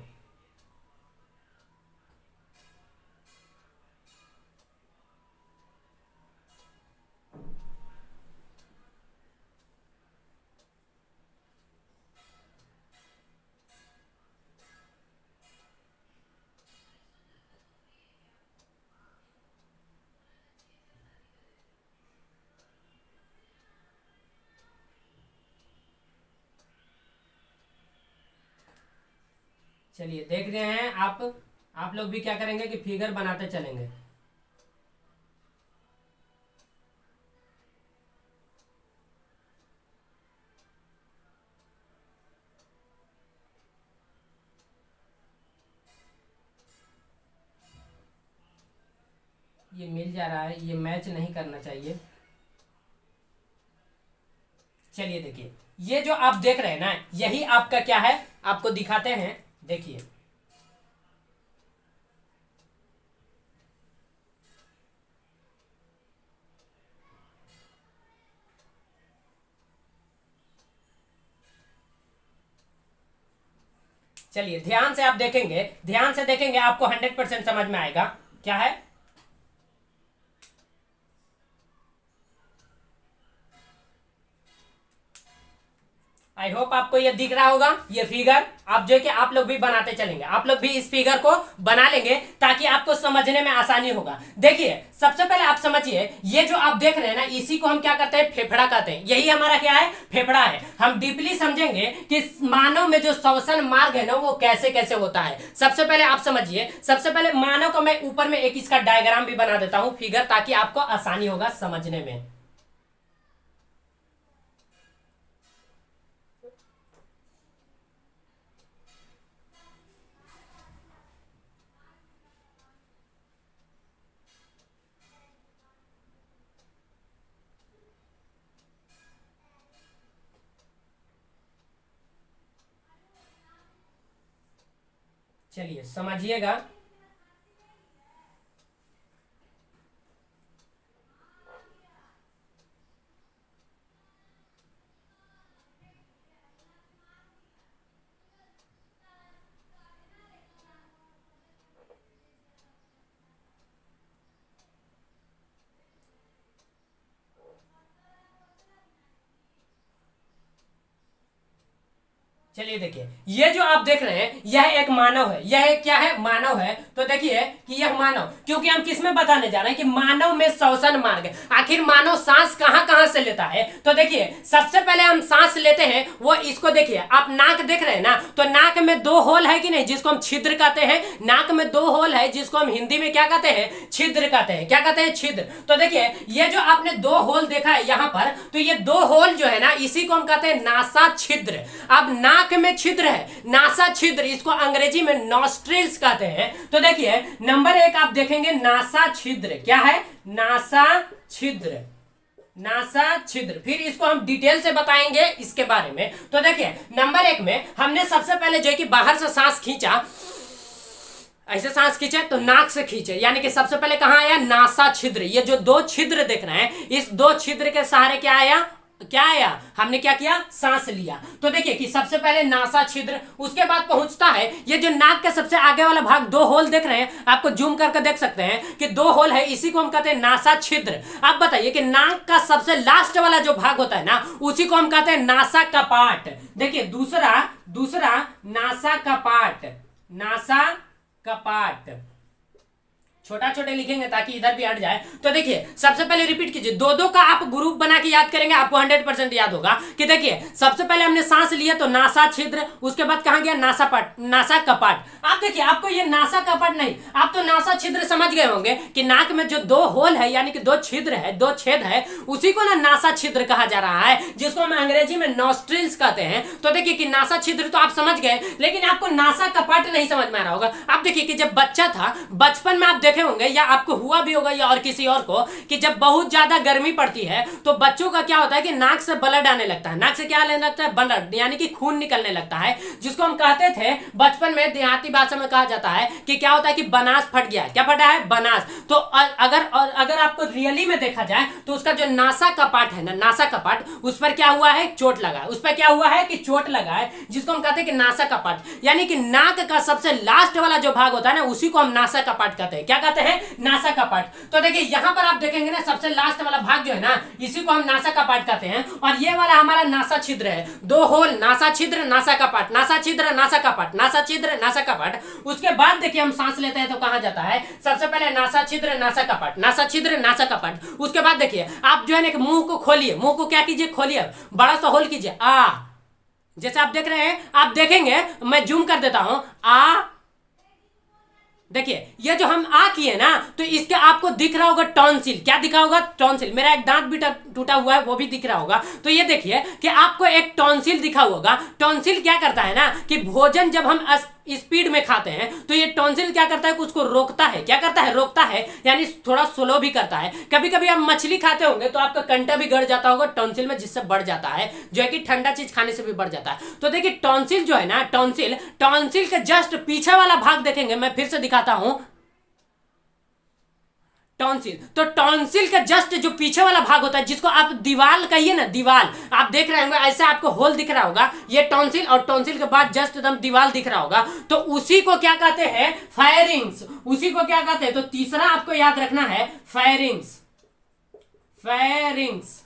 चलिए देख रहे हैं आप लोग भी क्या करेंगे कि फिगर बनाते चलेंगे। ये मिल जा रहा है, ये मैच नहीं करना चाहिए। चलिए देखिए ये जो आप देख रहे हैं ना, यही आपका क्या है, आपको दिखाते हैं। देखिए चलिए ध्यान से आप देखेंगे, ध्यान से देखेंगे, आपको 100% समझ में आएगा। क्या है? आई होप आपको ये दिख रहा होगा। ये फिगर आप जो है कि आप लोग भी बनाते चलेंगे, आप लोग भी इस फिगर को बना लेंगे ताकि आपको समझने में आसानी होगा। देखिए सबसे पहले आप समझिए, ये जो आप देख रहे हैं ना, इसी को हम क्या कहते हैं? फेफड़ा कहते हैं। यही हमारा क्या है? फेफड़ा है। हम डीपली समझेंगे कि मानव में जो श्वसन मार्ग है ना वो कैसे कैसे होता है। सबसे पहले आप समझिए, सबसे पहले मानव को मैं ऊपर में एक इसका डायग्राम भी बना देता हूं, फिगर, ताकि आपको आसानी होगा समझने में। चलिए समझिएगा। चलिए देखिए, ये जो आप देख रहे हैं यह एक मानव है, यह एक क्या है, मानव है। तो देखिए कि यह मानव, क्योंकि हम किसमें बताने जा रहे हैं कि मानव में श्वसन मार्ग, आखिर मानव सांस कहां कहां से लेता है। तो देखिए सबसे पहले हम सांस लेते हैं वो इसको देखिए, आप नाक देख रहे हैं ना, तो नाक में दो होल है कि नहीं, जिसको हम छिद्र कहते हैं। नाक में दो होल है जिसको हम हिंदी में क्या कहते हैं, छिद्र कहते हैं। क्या कहते हैं, छिद्र। तो देखिए ये जो आपने दो होल देखा है यहां पर, तो ये दो होल जो है ना, इसी को हम कहते हैं नासा छिद्र। अब नाक में छिद्र है, नासा छिद्र, इसको अंग्रेजी में नॉस्ट्रिल्स कहते हैं। तो देखिए नंबर 1 आप देखेंगे नासा छिद्र, क्या है, नासा छिद्र, नासा छिद्र। फिर इसको हम डिटेल से बताएंगे इसके बारे में। तो देखिए नंबर 1 में हमने सबसे पहले जो है कि बाहर से सांस खींचा, ऐसे सांस खींचे तो नाक से खींचे, यानी कि सबसे पहले कहां आया, नासा छिद्र। ये जो दो छिद्र देख रहे हैं, इस दो छिद्र के सहारे क्या आया, क्या आया, हमने क्या किया, सांस लिया। तो देखिए कि सबसे पहले नासा छिद्र, उसके बाद पहुंचता है ये जो नाक के सबसे आगे वाला भाग, दो होल देख रहे हैं, आपको जूम करके देख सकते हैं कि दो होल है, इसी को हम कहते हैं नासा छिद्र। आप बताइए कि नाक का सबसे लास्ट वाला जो भाग होता है ना, उसी को हम कहते हैं नासा कपाट। देखिए दूसरा नासा कपाट, नासा कपाट, छोटा छोटे लिखेंगे ताकि इधर भी हट जाए। तो देखिए सबसे पहले रिपीट कीजिए, दो का आप ग्रुप बना के याद करेंगे, आपको 100% याद होगा कि देखिए सबसे पहले हमने सांस लिया तो नासा छिद्र, उसके बाद कहां गया, नासा कपाट। आप देखिए आपको ये नासा कपाट नहीं, आप तो नासा छिद्र समझ गए होंगे कि नाक में जो दो होल है, यानी कि दो छिद्र है, दो छेद है, उसी को ना नासा छिद्र कहा जा रहा है, जिसको हम अंग्रेजी में नॉस्ट्रिल्स कहते हैं। तो देखिए कि नासा छिद्र तो आप समझ गए, लेकिन आपको नासा कपाट नहीं समझ में आ रहा होगा। आप देखिए कि जब बच्चा था, बचपन में आप देखे होंगे या आपको हुआ भी होगा या और किसी और को, कि जब बहुत ज्यादा गर्मी पड़ती है तो बच्चों का क्या होता है कि नाक से ब्लड आने लगता है, नाक से क्या आने लगता है, ब्लड, यानी कि खून निकलने लगता है, जिसको हम कहते थे बचपन में, देहाती भाषा में कहा जाता है कि क्या होता है कि बनास फट गया। क्या फटा है, बनास। तो अगर आपको रियली में देखा जाए तो उसका जो नासा कपाट है ना, नासा कपाट, उस पर क्या हुआ है, चोट लगा है, उस पर क्या हुआ है कि चोट लगा है, जिसको हम कहते हैं कि नासा कपाट। यानी कि नाक का सबसे लास्ट वाला जो भाग होता है ना, उसी को हम नासा कपाट कहते हैं। क्या कहते हैं, नासा कपाट। तो देखिए यहां पर आप देखेंगे ना, सबसे लास्ट वाला भाग जो है ना, इसी को हम नासा कपाट कहते हैं। और ये वाला हमारा नासा छिद्र है, दो होल, नासा छिद्र, नासा कपाट, नासा छिद्र, नासा कपाट, नासा छिद्र, नासा कपाट। उसके बाद देखिए हम सांस लेते हैं तो कहां जाता है, सबसे पहले नासा छिद्र, नासा कपाट, नासा छिद्र, नासा कपाट। उसके बाद देखिए आप जो है ना मुंह को खोलिए, मुंह को क्या कीजिए, खोलिए, बड़ा सा होल कीजिए, आ, जैसे आप देख रहे हैं, आप देखेंगे, मैं जूम कर देता हूं, आ। देखिए ये जो हम आ किए ना, तो इसके आपको दिख रहा होगा टॉन्सिल। क्या दिखा होगा, टॉन्सिल। मेरा एक दांत भी टूटा हुआ है, वो भी दिख रहा होगा। तो ये देखिए कि आपको एक टॉन्सिल दिखा होगा। टॉन्सिल क्या करता है ना कि भोजन जब हम स्पीड में खाते हैं तो ये टॉन्सिल क्या करता है कि उसको रोकता है। क्या करता है, रोकता है, यानी थोड़ा स्लो भी करता है। कभी कभी आप मछली खाते होंगे तो आपका कंटा भी गड़ जाता होगा टॉन्सिल में, जिससे बढ़ जाता है, जो है कि ठंडा चीज खाने से भी बढ़ जाता है। तो देखिए टॉन्सिल जो है ना, टॉन्सिल के जस्ट पीछे वाला भाग देखेंगे, मैं फिर से दिखाता हूं, टॉन्सिल। तो टॉन्सिल का जस्ट जो पीछे वाला भाग होता है, जिसको आप दीवाल कहिए ना, दीवाल, आप देख रहे होंगे ऐसे आपको होल दिख रहा होगा, ये टॉन्सिल, और टॉन्सिल के बाद जस्ट एकदम दीवाल दिख रहा होगा, तो उसी को क्या कहते हैं, फायरिंग्स। उसी को क्या कहते हैं, तो तीसरा आपको याद रखना है, फायरिंग्स, फायरिंग्स।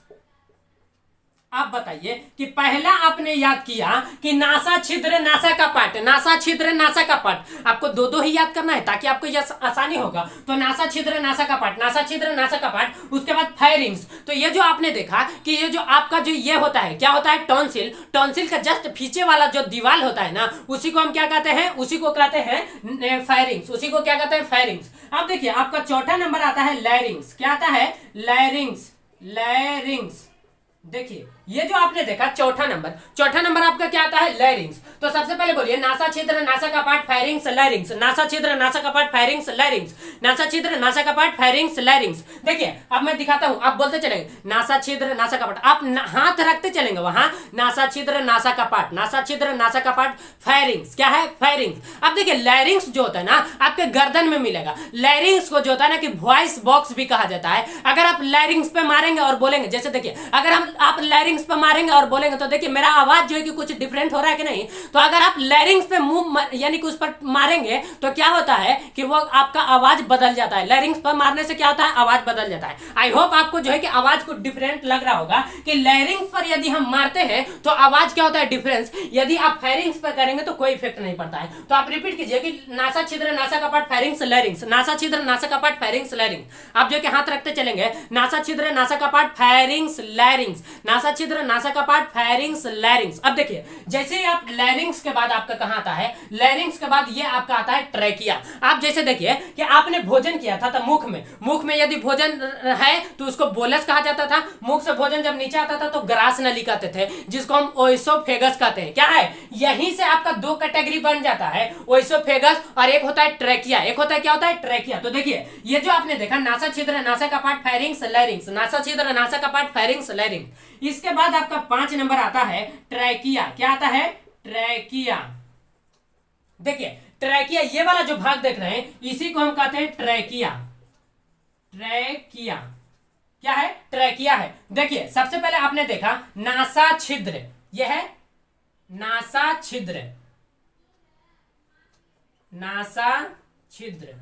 आप बताइए कि पहला आपने याद किया कि नासा छिद्र, नासा कपाट, नासा छिद्र, नासा कपाट, आपको दो ही याद करना है ताकि आपको यह आसानी होगा। तो नासा छिद्र, नासा कपाट, नासा छिद्र, नासा कपाट, उसके बाद फायरिंग्स। तो ये जो आपने देखा कि ये जो आपका जो ये होता है, क्या होता है, टॉन्सिल। टॉन्सिल का जस्ट पीछे वाला जो दीवाल होता है ना, उसी को हम क्या कहते हैं, उसी को कहते हैं फायरिंग्स। उसी को क्या कहते हैं, फायरिंग्स। अब देखिए आपका चौथा नंबर आता है लैरिंग्स। क्या आता है, लैरिंग्स, लैरिंग्स, देखिए ये जो आपने देखा चौथा नंबर आपका क्या आता है, लैरिंग्स। तो सबसे पहले बोलिए नासा छिद्र, नासा का पार्ट, फायरिंग्स, लैरिंग्स, नासा छिद्र, नासा का पार्ट, फायरिंग्स, लैरिंग्स, नासा छिद्र, नासा का पार्ट, फायरिंग्स, लैरिंग्स। देखिए अब मैं दिखाता हूं, आप बोलते चलेंगे नासा छिद्र, नासा का पार्ट, आप हाथ रखते चलेंगे वहां, नासा छिद्र, नासा का पार्ट, नासा छिद्र, नासा का पार्ट, फायरिंग्स, क्या है, फायरिंग्स। अब देखिए लैरिंग्स जो होता है ना आपके गर्दन में मिलेगा, लैरिंग्स को जो होता है ना कि वॉइस बॉक्स भी कहा जाता है। अगर आप लैरिंग्स पे मारेंगे और बोलेंगे, जैसे देखिए अगर आप लैरिंग्स पे मारेंगे और बोलेंगे तो देखिए मेरा आवाज जो है कि कुछ डिफरेंट हो रहा है कि नहीं। तो अगर आप लैरिंग्स पे मुंह यानी कि उस पर मारेंगे तो क्या होता है कि वो आपका आवाज बदल जाता है। लैरिंग्स पर मारने से क्या होता है, आवाज बदल जाता है। आई होप आपको जो है कि आवाज कुछ डिफरेंट लग रहा होगा कि लैरिंग्स पर यदि हम मारते हैं तो आवाज क्या होता है, डिफरेंस। यदि आप फायरिंग्स पर करेंगे तो कोई इफेक्ट नहीं पड़ता है। तो आप रिपीट कीजिए कि नासा छिद्र, नासा का पार्ट, फायरिंग्स, लैरिंग्स, नासा छिद्र, नासा का पार्ट, फायरिंग्स, लैरिंग्स। आप जो कि हाथ रखते चलेंगे, नासा छिद्र, नासा का पार्ट, फायरिंग्स, लैरिंग्स, नासा छिद्र, नासा का पार्ट, फायरिंग्स, लैरिंग्स। अब देखिए जैसे ही आप लैरिंग्स के बाद आपका कहां आता है, लैरिंग्स के बाद ये आपका आता है ट्रैकिया। आप जैसे देखिए कि आपने भोजन किया था तो मुख में यदि भोजन है तो उसको बोलस कहा जाता था। मुख से भोजन जब नीचे आता था तो ग्रास नली कहते थे, जिसको हम ओइसोफेगस कहते हैं। क्या है, यहीं से आपका दो कैटेगरी बन जाता है, ओइसोफेगस और एक होता है ट्रैकिया। एक होता है क्या होता है, ट्रैकिया। तो देखिए ये जो आपने देखा नासा छिद्र, नासा का पार्ट, फायरिंग्स, लैरिंग्स, नासा छिद्र, नासा का पार्ट, फायरिंग्स, लैरिंग्स। इसके बाद आपका 5 नंबर आता है ट्रैकिया। क्या आता है, ट्रैकिया। देखिए ट्रैकिया ये वाला जो भाग देख रहे हैं इसी को हम कहते हैं ट्रैकिया। ट्रैकिया क्या है, ट्रैकिया है। देखिए सबसे पहले आपने देखा नासा छिद्र, यह है नासा छिद्र, नासा छिद्र,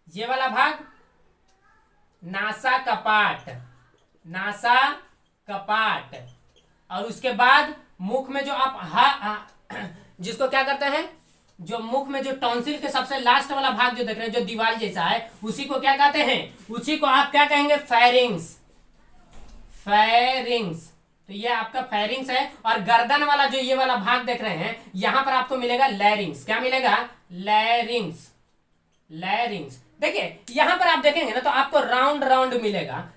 ये वाला भाग नासा कपाट, नासा कपाट। और उसके बाद मुख में जो आप जिसको क्या करते हैं, जो मुख में जो टॉन्सिल के सबसे लास्ट वाला भाग जो देख रहे हैं, जो दीवार जैसा है, उसी को क्या कहते हैं, उसी को आप क्या कहेंगे, फेरिंग्स। फेरिंग्स, तो ये आपका फेरिंग्स है। और गर्दन वाला जो ये वाला भाग देख रहे हैं यहां पर आपको मिलेगा लैरिंग्स। क्या मिलेगा, लैरिंग्स। लैरिंग्स देखिए यहां पर आप देखेंगे ना तो आपको राउंड राउंड मिलेगा।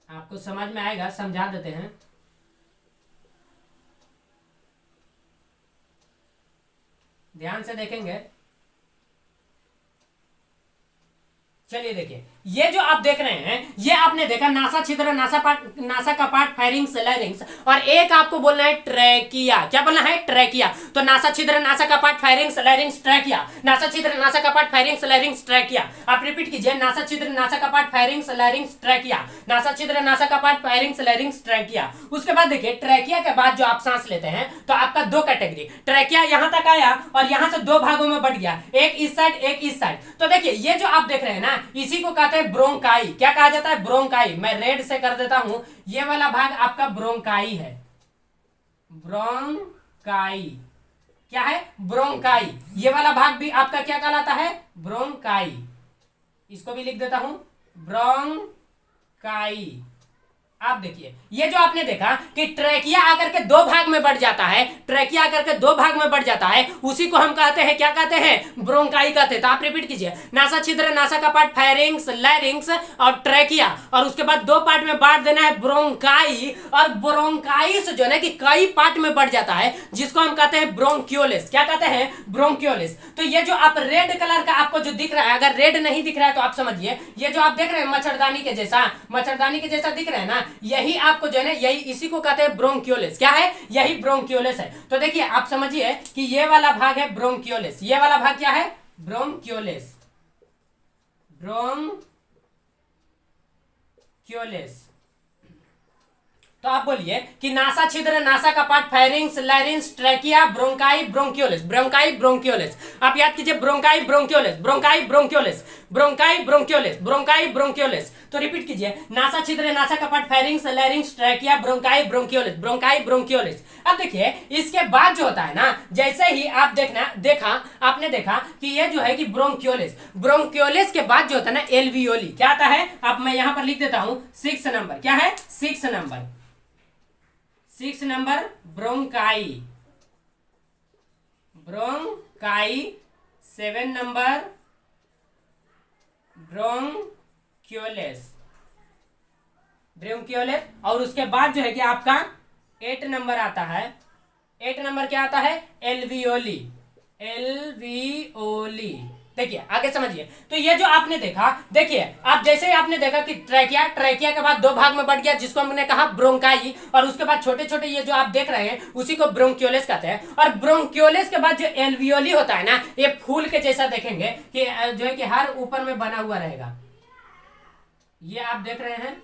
आपको समझ में आएगा, समझा देते हैं। ध्यान से देखेंगे, चलिए देखिए ये जो आप देख रहे हैं ये आपने देखा नासा छिद्र, नासा का पार्ट, फायरिंग्स, लैरिंग्स। और एक आपको बोलना है ट्रैकिया। क्या बोलना है, ट्रैकिया। तो नासा छिद्र, नासा का part, pharynx, larynx, trachea. NASA छिद्र, नासा का पार्ट, फायरिंग्स, लैरिंग्स, ट्रैकिया। आप रिपीट कीजिए, नासा छिद्र, नासा का part, pharynx, larynx, trachea. NASA छिद्र, नासा का पार्ट, फायरिंग्स, लैरिंग्स, ट्रैकिया। उसके बाद देखिए ट्रैकिया के बाद जो आप सांस लेते हैं तो आपका दो कैटेगरी, ट्रैकिया यहां तक आया और यहां से दो भागों में बट गया, एक इस साइड एक इस साइड। तो देखिए ये जो आप देख रहे हैं ना इसी को कहते हैं ब्रोंकाई। क्या कहा जाता है, ब्रोंकाई। मैं रेड से कर देता हूं, ये वाला भाग आपका ब्रोंकाई है। ब्रोंकाई क्या है, ब्रोंकाई। ये वाला भाग भी आपका क्या कहलाता है, ब्रोंकाई। इसको भी लिख देता हूं, ब्रोंकाई। आप देखिए ये जो आपने देखा कि ट्रैकिया आकर के दो भाग में बढ़ जाता है, ट्रैकिया आकर के दो भाग में बढ़ जाता है, उसी को हम कहते हैं, क्या कहते हैं, ब्रोंकाई कहते हैं। तो आप रिपीट कीजिए, नासा छिद्र, नासा का पार्ट, फायरिंग्स, लैरिंग्स और ट्रैकिया। और उसके बाद दो पार्ट में बांट देना है, ब्रोंकाई। और ब्रोंकाई से जो है कि कई पार्ट में बढ़ जाता है, जिसको हम कहते हैं ब्रोंक्यूलिस। क्या कहते हैं, ब्रोंक्यूलिस। तो ये जो आप रेड कलर का आपको जो दिख रहा है, अगर रेड नहीं दिख रहा है तो आप समझिए ये जो आप देख रहे हैं मच्छरदानी के जैसा, मच्छरदानी के जैसा दिख रहा है ना, यही आपको जो है ना, यही इसी को कहते हैं ब्रोंक्यूलिस। क्या है, यही ब्रोंक्यूलिस है। तो देखिए आप समझिए कि ये वाला भाग है ब्रोंक्यूलिस। ये वाला भाग क्या है, ब्रोंक्यूलिस। ब्रोंक्यूलिस। तो आप बोलिए कि नासा छिद्र, नासा का part, pharynx, larynx, trachea, bronchi, bronchioles. Bronchi, bronchioles. आप याद कीजिए, bronchi, bronchioles, bronchi, bronchioles, bronchi, bronchioles, bronchi, bronchioles. तो रिपीट कीजिए, नासा छिद्र, नासा का part, pharynx, larynx, trachea, bronchi, bronchioles, bronchi, bronchioles. अब देखिए इसके बाद जो होता है ना, जैसे ही आप आपने देखा कि ये जो है कि ब्रोंक्यूलिस, ब्रोंक्यूलिस के बाद जो होता है ना, एल्वियोली। क्या आता है, अब मैं यहां पर लिख देता हूं 6 नंबर। क्या है, 6 नंबर। 6 नंबर ब्रोंकाई, ब्रोंकाई। 7 नंबर ब्रोंक्योलेस, ब्रोंक्योलेस। और उसके बाद जो है कि आपका 8 नंबर आता है, 8 नंबर क्या आता है, एल्वियोली, एल्वियोली। देखिए आगे समझिए, तो ये जो आपने देखा, देखिए आप जैसे ही आपने देखा कि ट्रैकिया, ट्रैकिया के बाद 2 भाग में बढ़ गया जिसको हमने कहा ब्रोंकाई, और उसके बाद छोटे छोटे ये जो आप देख रहे हैं उसी को ब्रोंक्योलेस कहते हैं। और ब्रोंक्योलेस के बाद जो एल्वियोली होता है ना, ये फूल के जैसा देखेंगे कि जो है कि हर ऊपर में बना हुआ रहेगा, ये आप देख रहे हैं,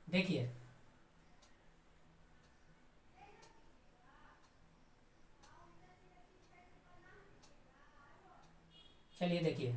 देखिए चलिए देखिए,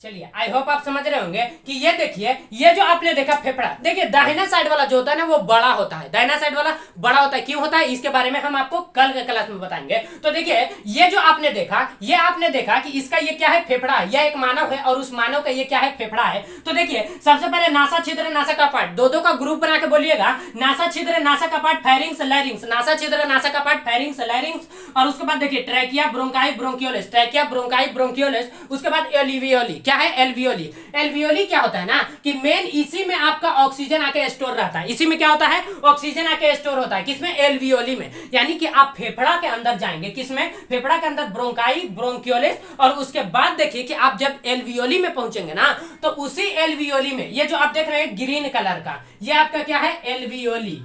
चलिए आई होप आप समझ रहे होंगे कि ये देखिए, ये जो आपने देखा फेफड़ा, देखिए दाहिना साइड वाला जो होता है ना वो बड़ा होता है, दाहिना साइड वाला बड़ा होता है। क्यों होता है इसके बारे में हम आपको कल के क्लास में बताएंगे। तो देखिए ये जो आपने देखा, ये आपने देखा कि इसका ये क्या है, फेफड़ा, यह एक मानव है और उस मानव का ये क्या है, फेफड़ा है। तो देखिए सबसे पहले नासा छिद्र, नासा का पार्ट, दो का ग्रुप बना के बोलिएगा, नासा छिद्र, नासा का पार्ट, फेरिंग्स, लैरिंग्स, नासा छिद्र, नासा का पार्ट, फेरिंग्स, लैरिंग्स। और उसके बाद देखिए ट्रैकिया, ब्रोंकाई, ब्रोंकियोलिस, ट्रैकिया, ब्रोंकाई, ब्रोंकियोलिस। उसके बाद एल्वियोली, क्या है, एल्वियोली। एल्वियोली क्या होता है ना कि मेन इसी में आपका ऑक्सीजन आके स्टोर रहता है, इसी में क्या होता है, ऑक्सीजन आके स्टोर होता है, किसमें, एल्वियोली में। यानी कि आप फेफड़ा के अंदर जाएंगे, किसमें, फेफड़ा के अंदर, ब्रोंकाई, ब्रोंकियोलिस। और उसके बाद देखिए कि आप जब एल्वियोली में पहुंचेंगे ना, तो उसी एल्वियोली में ये जो आप देख रहे हैं ग्रीन कलर का, ये आपका क्या है, एल्वियोली,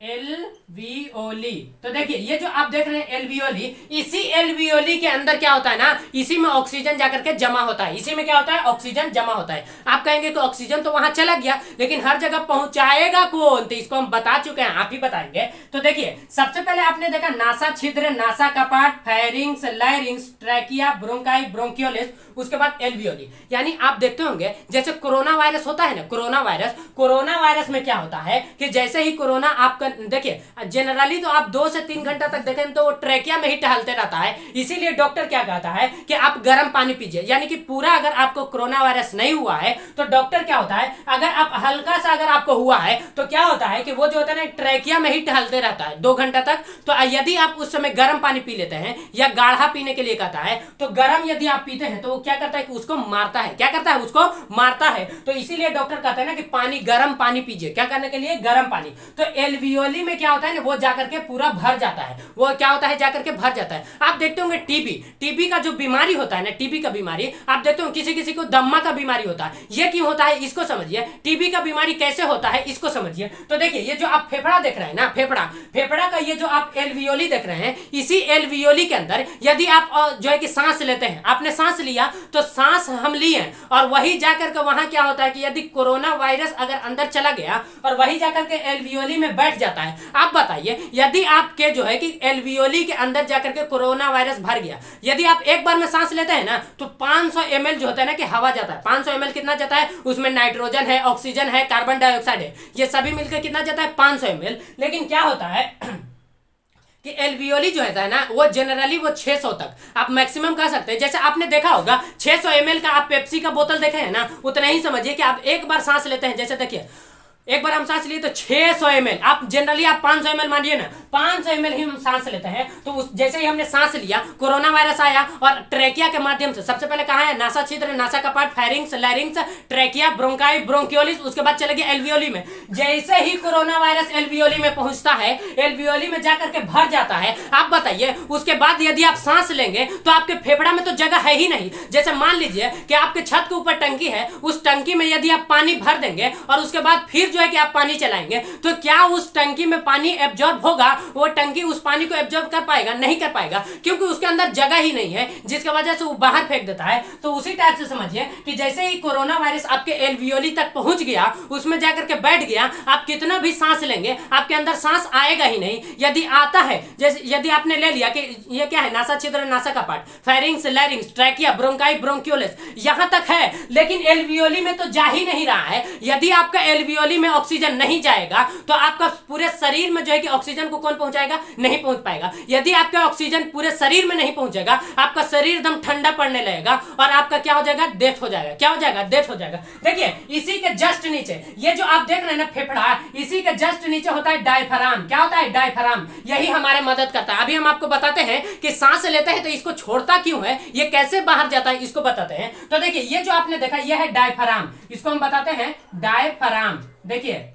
एल्वियोली। तो देखिए ये जो आप देख रहे हैं एल्वियोली, इसी एल्वियोली के अंदर क्या होता है ना, इसी में ऑक्सीजन जाकर के जमा होता है, इसी में क्या होता है, ऑक्सीजन जमा होता है। आप कहेंगे कि ऑक्सीजन तो वहां चला गया, लेकिन हर जगह पहुंचाएगा कौन, तो इसको हम बता चुके हैं, आप ही बताएंगे। तो देखिए सबसे पहले आपने देखा नासा छिद्र, नासा कपाट, फेरिंग्स, लैरिंग्स, ट्रैकिया, ब्रोंकाई, ब्रोंकियोलिस। उसके बाद एल्वियोली। यानी आप देखते होंगे जैसे कोरोना वायरस होता है ना, कोरोना वायरस, कोरोना वायरस में क्या होता है कि जैसे ही कोरोना आपका, देखिए जनरली तो आप 2 से 3 घंटा तक देखें तो वो ट्रैकिया में ही टहलते रहता है, इसीलिए डॉक्टर क्या कहता है कि आप गर्म पानी पीजिए। यानी कि पूरा अगर आपको कोरोना वायरस नहीं हुआ है तो डॉक्टर क्या होता है, अगर आप हल्का सा अगर आपको हुआ है तो क्या होता है कि वो जो होता है ना ट्रैकिया में ही टहलते रहता है 2 घंटा तक। तो यदि आप उस समय गर्म पानी पी लेते हैं या गाढ़ा पीने के लिए कहता है, तो गर्म यदि आप पीते हैं तो वो क्या करता है कि उसको मारता है, क्या करता है, उसको मारता है। तो इसीलिए डॉक्टर कहते हैं ना कि पानी, गर्म पानी पीजिए, क्या करने के लिए, गर्म पानी। तो एल्वियोली में क्या होता है ना, वो जाकर के पूरा भर जाता है, वो क्या होता है, जाकर के भर जाता है। आप देखते होंगे टीबी, टीबी का जो बीमारी होता है ना, टीबी का बीमारी आप देखते हो किसी किसी को दम्मा का बीमारी होता है। ये क्यों होता है इसको समझिए, टीबी का बीमारी कैसे होता है इसको समझिए। तो देखिए ये जो आप फेफड़ा देख रहे हैं ना, फेफड़ा, फेफड़ा का ये जो आप एल्वियोली देख रहे हैं, इसी एल्वियोली के अंदर यदि आप जो है कि सांस लेते हैं, आपने सांस लिया तो सांस हम लिए और वही जाकर के वहां क्या होता है कि यदि कोरोना वायरस अगर अंदर चला गया और वही जाकर के एल्वियोली में बैठ जाता है। आप बताइए यदि आपके जो है कि एल्वियोली के अंदर जाकर के कोरोना वायरस भर गया, यदि आप एक बार में सांस लेते हैं ना तो 500 ml जो होता है ना कि हवा जाता है, 500 ml कितना जाता है, उसमें नाइट्रोजन है, ऑक्सीजन है, कार्बन डाइऑक्साइड है, ये सभी मिलकर कितना जाता है, 500 ml। लेकिन क्या होता है कि एल्वियोली जो है ना वो जनरली वो 600 तक आप मैक्सिमम कह सकते हैं। जैसे आपने देखा होगा 600 ml का आप पेप्सी का बोतल देखे हैं ना, उतना ही समझिए कि आप एक बार सांस लेते हैं। जैसे देखिए एक बार हम सांस लिए तो 600 ml, आप जनरली आप 500 ml मानिए ना, 500 ml ही हम सांस लेते हैं। तो उस जैसे ही हमने सांस लिया, कोरोना वायरस आया और ट्रैकिया के माध्यम से, सबसे पहले कहा है नासा छिद्र, नासा कपाट, फेरिंग्स, लैरिंग्स, ट्रैकिया, ब्रोंकाई, ब्रोंकियोलिस, उसके बाद चले गए एल्वियोली में। जैसे ही कोरोना वायरस एल्वियोली में पहुंचता है, एल्वियोली में जाकर के भर जाता है। आप बताइए उसके बाद यदि आप सांस लेंगे तो आपके फेफड़ा में तो जगह है ही नहीं। जैसे मान लीजिए कि आपके छत के ऊपर टंकी है, उस टंकी में यदि आप पानी भर देंगे और उसके बाद फिर जो है कि आप पानी चलाएंगे, तो क्या उस टंकी में पानी एब्जॉर्ब होगा, वो टंकी उस पानी को एब्जॉर्ब कर पाएगा, नहीं कर पाएगा, क्योंकि उसके अंदर जगह ही नहीं है, जिसकी वजह से वो बाहर फेंक देता है। तो उसी टाइप से समझिए कि जैसे ही कोरोना वायरस आपके एल्वियोली तक पहुंच गया, उसमें जाकर के बैठ गया, आप कितना भी सांस लेंगे आपके अंदर सांस आएगा ही नहीं। यदि आता है, जैसे यदि आपने ले लिया कि ये क्या है, नासा छिद्र, नासा कपाट, फेरिंग्स, लैरिंग्स, ट्रैकिया, ब्रोंकाई, ब्रोंकियोलिस, यहां तक है, लेकिन एल्वियोली में तो जा ही नहीं रहा है। यदि आपका एल्वियोली में ऑक्सीजन नहीं जाएगा तो आपका पूरे शरीर में जो है कि ऑक्सीजन को कौन पहुंचाएगा, नहीं पहुंच पाएगा। यदि आपका ऑक्सीजन पूरे शरीर में नहीं पहुंचेगा, आपका शरीर एकदम ठंडा पड़ने लगेगा और आपका क्या हो जाएगा, डेथ हो जाएगा। क्या हो जाएगा, डेथ हो जाएगा। देखिए इसी के जस्ट नीचे ये जो आप देख रहे हैं ना फेफड़ा, इसी के जस्ट नीचे होता है डायफ्राम। क्या होता है, डायफ्राम। यही हमारे मदद करता है। अभी हम आपको बताते हैं कि सांस लेते हैं तो इसको छोड़ता क्यों है, ये कैसे बाहर जाता है, इसको बताते हैं। तो देखिए ये जो आपने देखा ये है डायफ्राम, इसको हम बताते हैं डायफ्राम। देखिए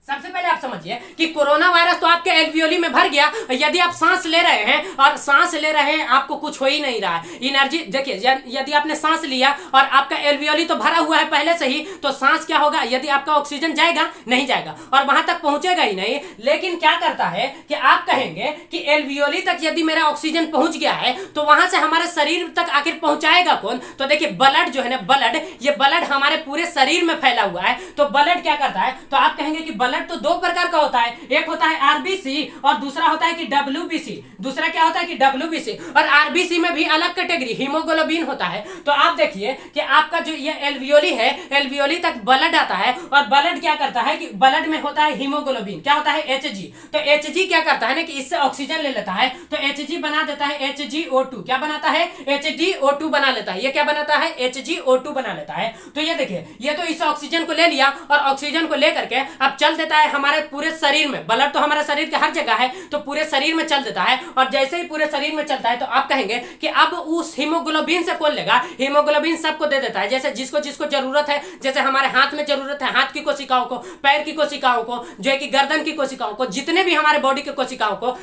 सबसे पहले आप समझिए कि कोरोना वायरस तो आपके एल्वियोली में भर गया। यदि आप सांस ले रहे हैं और सांस ले रहे हैं आपको कुछ हो ही नहीं रहा है, एनर्जी देखिए, यदि आपने सांस लिया और आपका एल्वियोली तो भरा हुआ है पहले से ही, तो सांस क्या होगा, यदि आपका ऑक्सीजन जाएगा, नहीं जाएगा और वहां तक पहुंचेगा ही नहीं। लेकिन क्या करता है कि आप कहेंगे कि एल्वियोली तक यदि मेरा ऑक्सीजन पहुंच गया है तो वहां से हमारे शरीर तक आखिर पहुंचाएगा कौन। तो देखिए ब्लड जो है ना, ब्लड, ये ब्लड हमारे पूरे शरीर में फैला हुआ है। तो ब्लड क्या करता है, तो आप कहेंगे कि ब्लड तो दो प्रकार का होता है, एक होता है आरबीसी और दूसरा होता है कि डब्ल्यूबीसी। दूसरा क्या होता है कि डब्ल्यूबीसी, और आरबीसी में भी अलग कैटेगरी हीमोग्लोबिन होता है। तो आप देखिए कि आपका जो ये एल्वियोली है, एल्वियोली तक ब्लड आता है और ब्लड क्या करता है कि ब्लड में होता है हीमोग्लोबिन, क्या होता है, एचजी। तो एचजी क्या करता है ना कि इससे ऑक्सीजन ले लेता है, तो एचजी बना देता है HgO2। क्या बनाता है, HgO2 बना लेता है। ये क्या बनाता है, HgO2 बना लेता है। तो ये देखिए ये तो इस ऑक्सीजन को ले लिया और ऑक्सीजन को लेकर के अब चल देता है हमारे पूरे शरीर में। ब्लड तो हमारे शरीर के हर जगह है, तो पूरे शरीर में चल देता है और जैसे ही पूरे शरीर में चलता है तो आप कहेंगे कि अब उस हीमोग्लोबिन से कौन लेगा, हीमोग्लोबिन सबको दे देता है। जैसे जिसको जिसको जरूरत है, जैसे हमारे हाथ में जरूरत है हाथ की कोशिकाओं को, पैर की कोशिकाओं को, जो है कि गर्दन की कोशिकाओं को, जितने भी हमारे बॉडी के कोशिकाओं को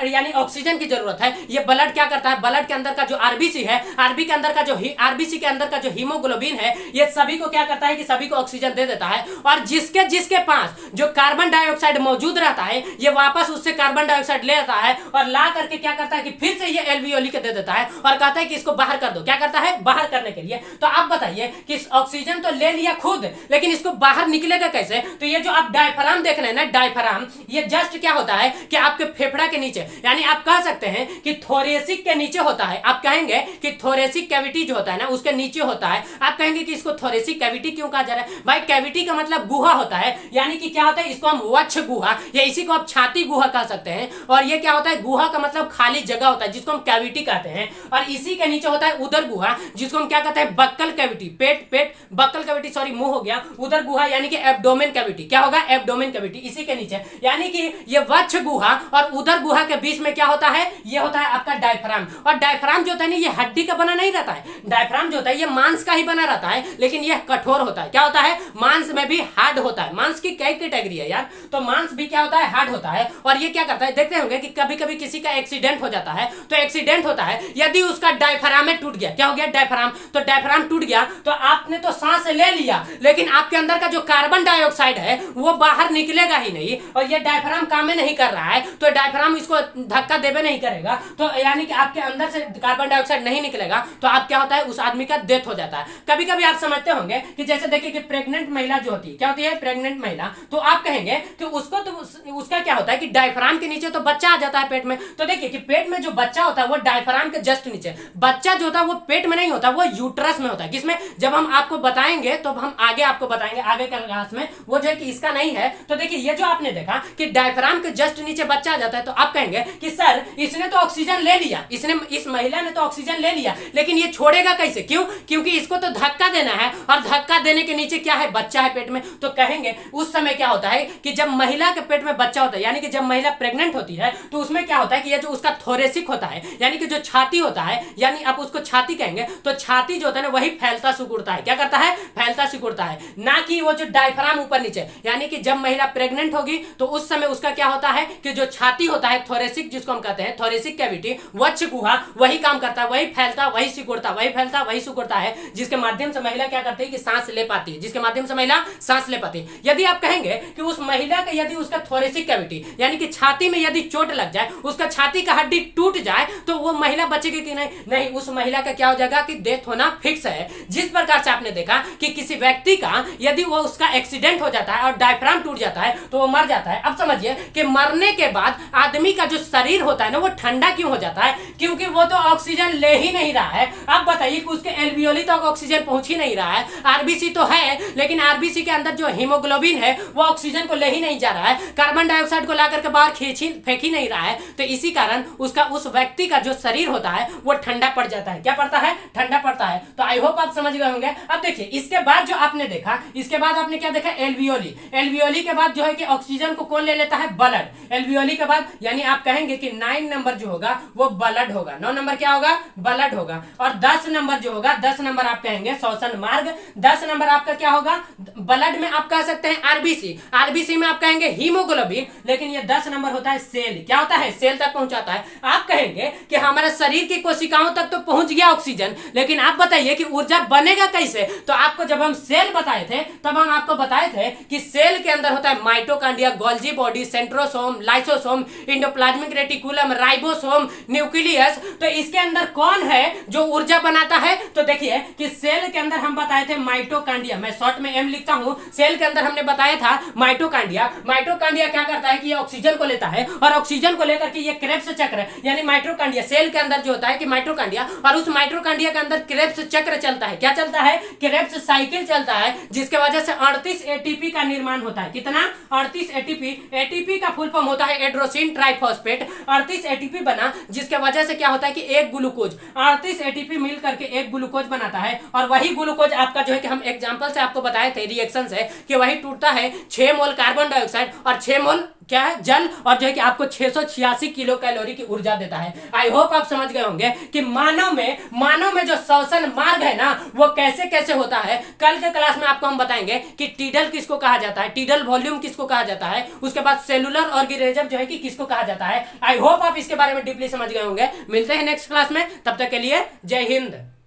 यानी ऑक्सीजन की जरूरत है, ये ब्लड क्या करता है, ब्लड के अंदर का जो आरबीसी है, आरबी के अंदर का जो आरबीसी के अंदर का जो हीमोग्लोबिन है, ये सभी को क्या करता है कि सभी को ऑक्सीजन दे देता है। और जिसके जिसके पास जो कार्बन डाइऑक्साइड मौजूद रहता है, ये वापस उससे कार्बन डाइऑक्साइड ले आता है और ला करके क्या करता है कि फिर से ये एल्वियोली के दे देता है और कहता है कि इसको बाहर कर दो। क्या करता है, बाहर करने के लिए। तो आप बताइए कि ऑक्सीजन तो ले लिया खुद, लेकिन इसको बाहर निकलेगा कैसे। तो ये जो आप डायफ्राम देख रहे हैं ना, डायफ्राम, ये जस्ट क्या होता है कि आपके फेफड़ा के नीचे, यानी आप कह सकते हैं कि थोरेसिक के नीचे होता है। आप कहेंगे कि थोरेसिक कैविटी जो होता है ना, उसके नीचे होता है। आप कहेंगे कि इसको थोरेसिक कैविटी क्यों कहा जा रहा है। भाई कैविटी का मतलब गुहा होता है, यानी कि क्या होता है, इसको हम वक्ष गुहा या इसी को आप छाती गुहा कह सकते हैं। और ये क्या होता है, गुहा का मतलब खाली जगह होता है, जिसको हम कैविटी कहते हैं। और इसी के नीचे होता है उदर गुहा, जिसको हम क्या कहते हैं, बक्कल कैविटी। पेट बक्कल कैविटी, सॉरी मुंह हो गया, उदर गुहा यानी कि एब्डोमेन कैविटी। क्या होगा, एब्डोमेन कैविटी। इसी के नीचे यानी कि ये वक्ष गुहा और उदर गुहा के बीच में क्या होता है, ये होता है आपका डायफ्राम। और डायफ्राम जो होता है ना, ये हड्डी का बना नहीं रहता है। डायफ्राम जो होता है ये मांस का ही बना रहता है, लेकिन यह कठोर होता है। क्या होता है, मांस में भी हार्ड होता है। मांस की कई कैटेगरी है यार, तो मांस भी क्या होता है, हार्ड होता है। और ये क्या करता है, देखते होंगे कि कभी कभी किसी का एक्सीडेंट हो जाता है, तो एक्सीडेंट होता है, यदि उसका डायफ्राम टूट गया, क्या हो गया, डायफ्राम, तो डायफ्राम टूट गया तो आपने तो सांस ले लिया, लेकिन आपके अंदर का जो कार्बन डाइऑक्साइड है वो बाहर निकलेगा ही नहीं और ये डायफ्राम काम में नहीं कर रहा है, तो डायफ्राम इसको धक्का देवे नहीं करेगा, तो यानी कि आपके अंदर से कार्बन डाइऑक्साइड नहीं निकलेगा, तो आप क्या होता है, उस आदमी का डेथ हो जाता है। कभी कभी आप समझते होंगे कि जैसे देखिए कि प्रेग्नेंट महिला जो होती है, क्या होती है, प्रेग्नेंट महिला, तो आप कहेंगे कि उसको तो उसका क्या होता है कि डायफ्राम के नीचे तो बच्चा आ जाता है पेट में। तो देखिए कि पेट में जो बच्चा होता है वो डायफ्राम के जस्ट नीचे, बच्चा जो होता है वो पेट में नहीं होता, वो यूट्रस में होता है। किसमें, जब हम आपको बताएंगे तो हम आगे आपको बताएंगे आगे के क्लास में, वो जो है कि इसका नहीं है। तो देखिए ये जो आपने देखा कि डायफ्राम के जस्ट नीचे बच्चा आ जाता है, तो आप कहेंगे कि सर इसने तो ऑक्सीजन ले लिया, इसने, इस महिला ने तो ऑक्सीजन ले लिया, लेकिन ये छोड़ेगा कैसे, क्यों, क्योंकि इसको तो धक्का देना है और धक्का देने के नीचे क्या है, बच्चा है पेट में। तो कहेंगे उस समय क्या होता है कि जब महिला के पेट में बच्चा होता है, यानी कि जब महिला प्रेग्नेंट होती है, तो उसमें क्या होता है कि ये जो उसका थोरेसिक होता है, यानी कि जो छाती होता है, यानी आप उसको छाती कहेंगे, तो छाती जो होता है ना वही फैलता सिकुड़ता है। क्या करता है, फैलता सिकुड़ता है, ना कि वो जो डायफ्राम ऊपर नीचे। यानी कि जब महिला प्रेग्नेंट होगी तो उस समय उसका क्या होता है कि जो छाती होता है, थोरेसिक जिसको हम कहते हैं, थोरेसिक कैविटी, वक्ष गुहा, वही काम करता है, वही फैलता, वही सिकुड़ता, वही फैलता, वही सिकुड़ता है, जिसके माध्यम से महिला क्या करती है कि सांस ले पाती है, जिसके माध्यम से महिला सांस ले पाती है। यदि आप कहेंगे कि कि उस महिला का यदि उसका थोरेसिक कैविटी यानी कि छाती में यदि चोट लग जाए, उसका छाती का हड्डी टूट जाए, तो वो महिला बचेगी कि नहीं? नहीं, उस महिला का क्या हो जाएगा कि डेथ होना फिक्स है। जिस प्रकार से आपने देखा कि किसी व्यक्ति का यदि वो उसका एक्सीडेंट हो जाता है और डायफ्राम टूट जाता है तो वो मर जाता है। अब समझिए कि मरने के बाद आदमी का जो शरीर होता है ना वो ठंडा क्यों हो जाता है? क्योंकि वो तो ऑक्सीजन ले ही नहीं रहा है। अब बताइए कि उसके एल्वियोली तक ऑक्सीजन पहुंच ही नहीं रहा है। आरबीसी तो है, लेकिन आरबीसी के अंदर जो हीमोग्लोबिन है वो ऑक्सीजन को ले ही नहीं जा रहा है, कार्बन डाइऑक्साइड को ला करके बाहर फेंक ही नहीं रहा है। तो इसी कारण उसका उस व्यक्ति का जो शरीर होता है वो ठंडा पड़ जाता है। क्या पड़ता है? ठंडा पड़ता है। तो आई होप आप समझ गए होंगे। अब देखिए इसके बाद जो आपने देखा, इसके बाद आपने क्या देखा? एल्वियोली। एल्वियोली के बाद जो है कि ऑक्सीजन को कौन ले लेता है? ब्लड। एल्वियोली के बाद यानी आप कहेंगे कि 9 नंबर जो होगा वो ब्लड होगा। 9 नंबर क्या होगा? ब्लड होगा। और 10 नंबर जो होगा, 10 नंबर आप कहेंगे श्वसन मार्ग। 10 नंबर आपका क्या होगा? ब्लड में आप कह सकते हैं आरबीसी। आरबीसी में आप कहेंगे हीमोग्लोबिन। लेकिन ये 10 नंबर होता है सेल। क्या होता है? सेल तक पहुंचाता है। आप कहेंगे कि हमारे शरीर की कोशिकाओं तक तो पहुंच गया ऑक्सीजन, लेकिन आप बताइए कि ऊर्जा बनेगा कैसे? तो आपको जब हम सेल बताए थे तब हम आपको बताए थे कि सेल के अंदर होता है mitochondria, Golgi body, centrosome, lysosome, endoplasmic reticulum, ribosome, nucleus. तो इसके अंदर कौन है जो ऊर्जा बनाता है? तो देखिए कि सेल के अंदर हम बताए थे माइटोकांड्रिया। मैं शॉर्ट में एम लिखता हूं। सेल के अंदर हमने बताया था माइटोकांड्रिया। माइटोकांड्रिया क्या करता है कि ये ऑक्सीजन को लेता है और ऑक्सीजन को लेकर के ये क्रेब्स चक्र यानी माइटोकांड्रिया, सेल के अंदर जो होता है कि माइटोकांड्रिया, और उस माइटोकांड्रिया के अंदर क्रेब्स चक्र चलता है। क्या चलता है? क्रेब्स साइकिल चलता है, जिसके वजह से 38 एटीपी का निर्माण होता है। कितना? 38 एटीपी। एटीपी का फुल फॉर्म होता है एड्रोसिन ट्राइफॉस्फेट। 38 एटीपी बना, जिसके वजह से क्या होता है कि एक ग्लूकोज, 38 एटीपी मिल करके एक ग्लूकोज बनाता है। और वही ग्लूकोज आपका जो है कि हम एग्जांपल से आपको बताए थे रिएक्शन से कि वही टूटता है 6 मोल कार्बन डाइऑक्साइड और 6 मोल क्या है? जल, और जो है कि आपको 686 किलो कैलोरी की ऊर्जा देता है। आई होप आप समझ गए होंगे कि मानव में जो श्वसन मार्ग है ना वो कैसे कैसे होता है। कल के क्लास में आपको हम बताएंगे कि टीडल किसको कहा जाता है, टीडल वॉल्यूम किसको कहा जाता है, उसके बाद सेलुलर ऑर्गेनिज्म जो है कि किसको कहा जाता है। आई होप आप इसके बारे में डीपली समझ गए होंगे। मिलते हैं नेक्स्ट क्लास में, तब तक के लिए जय हिंद।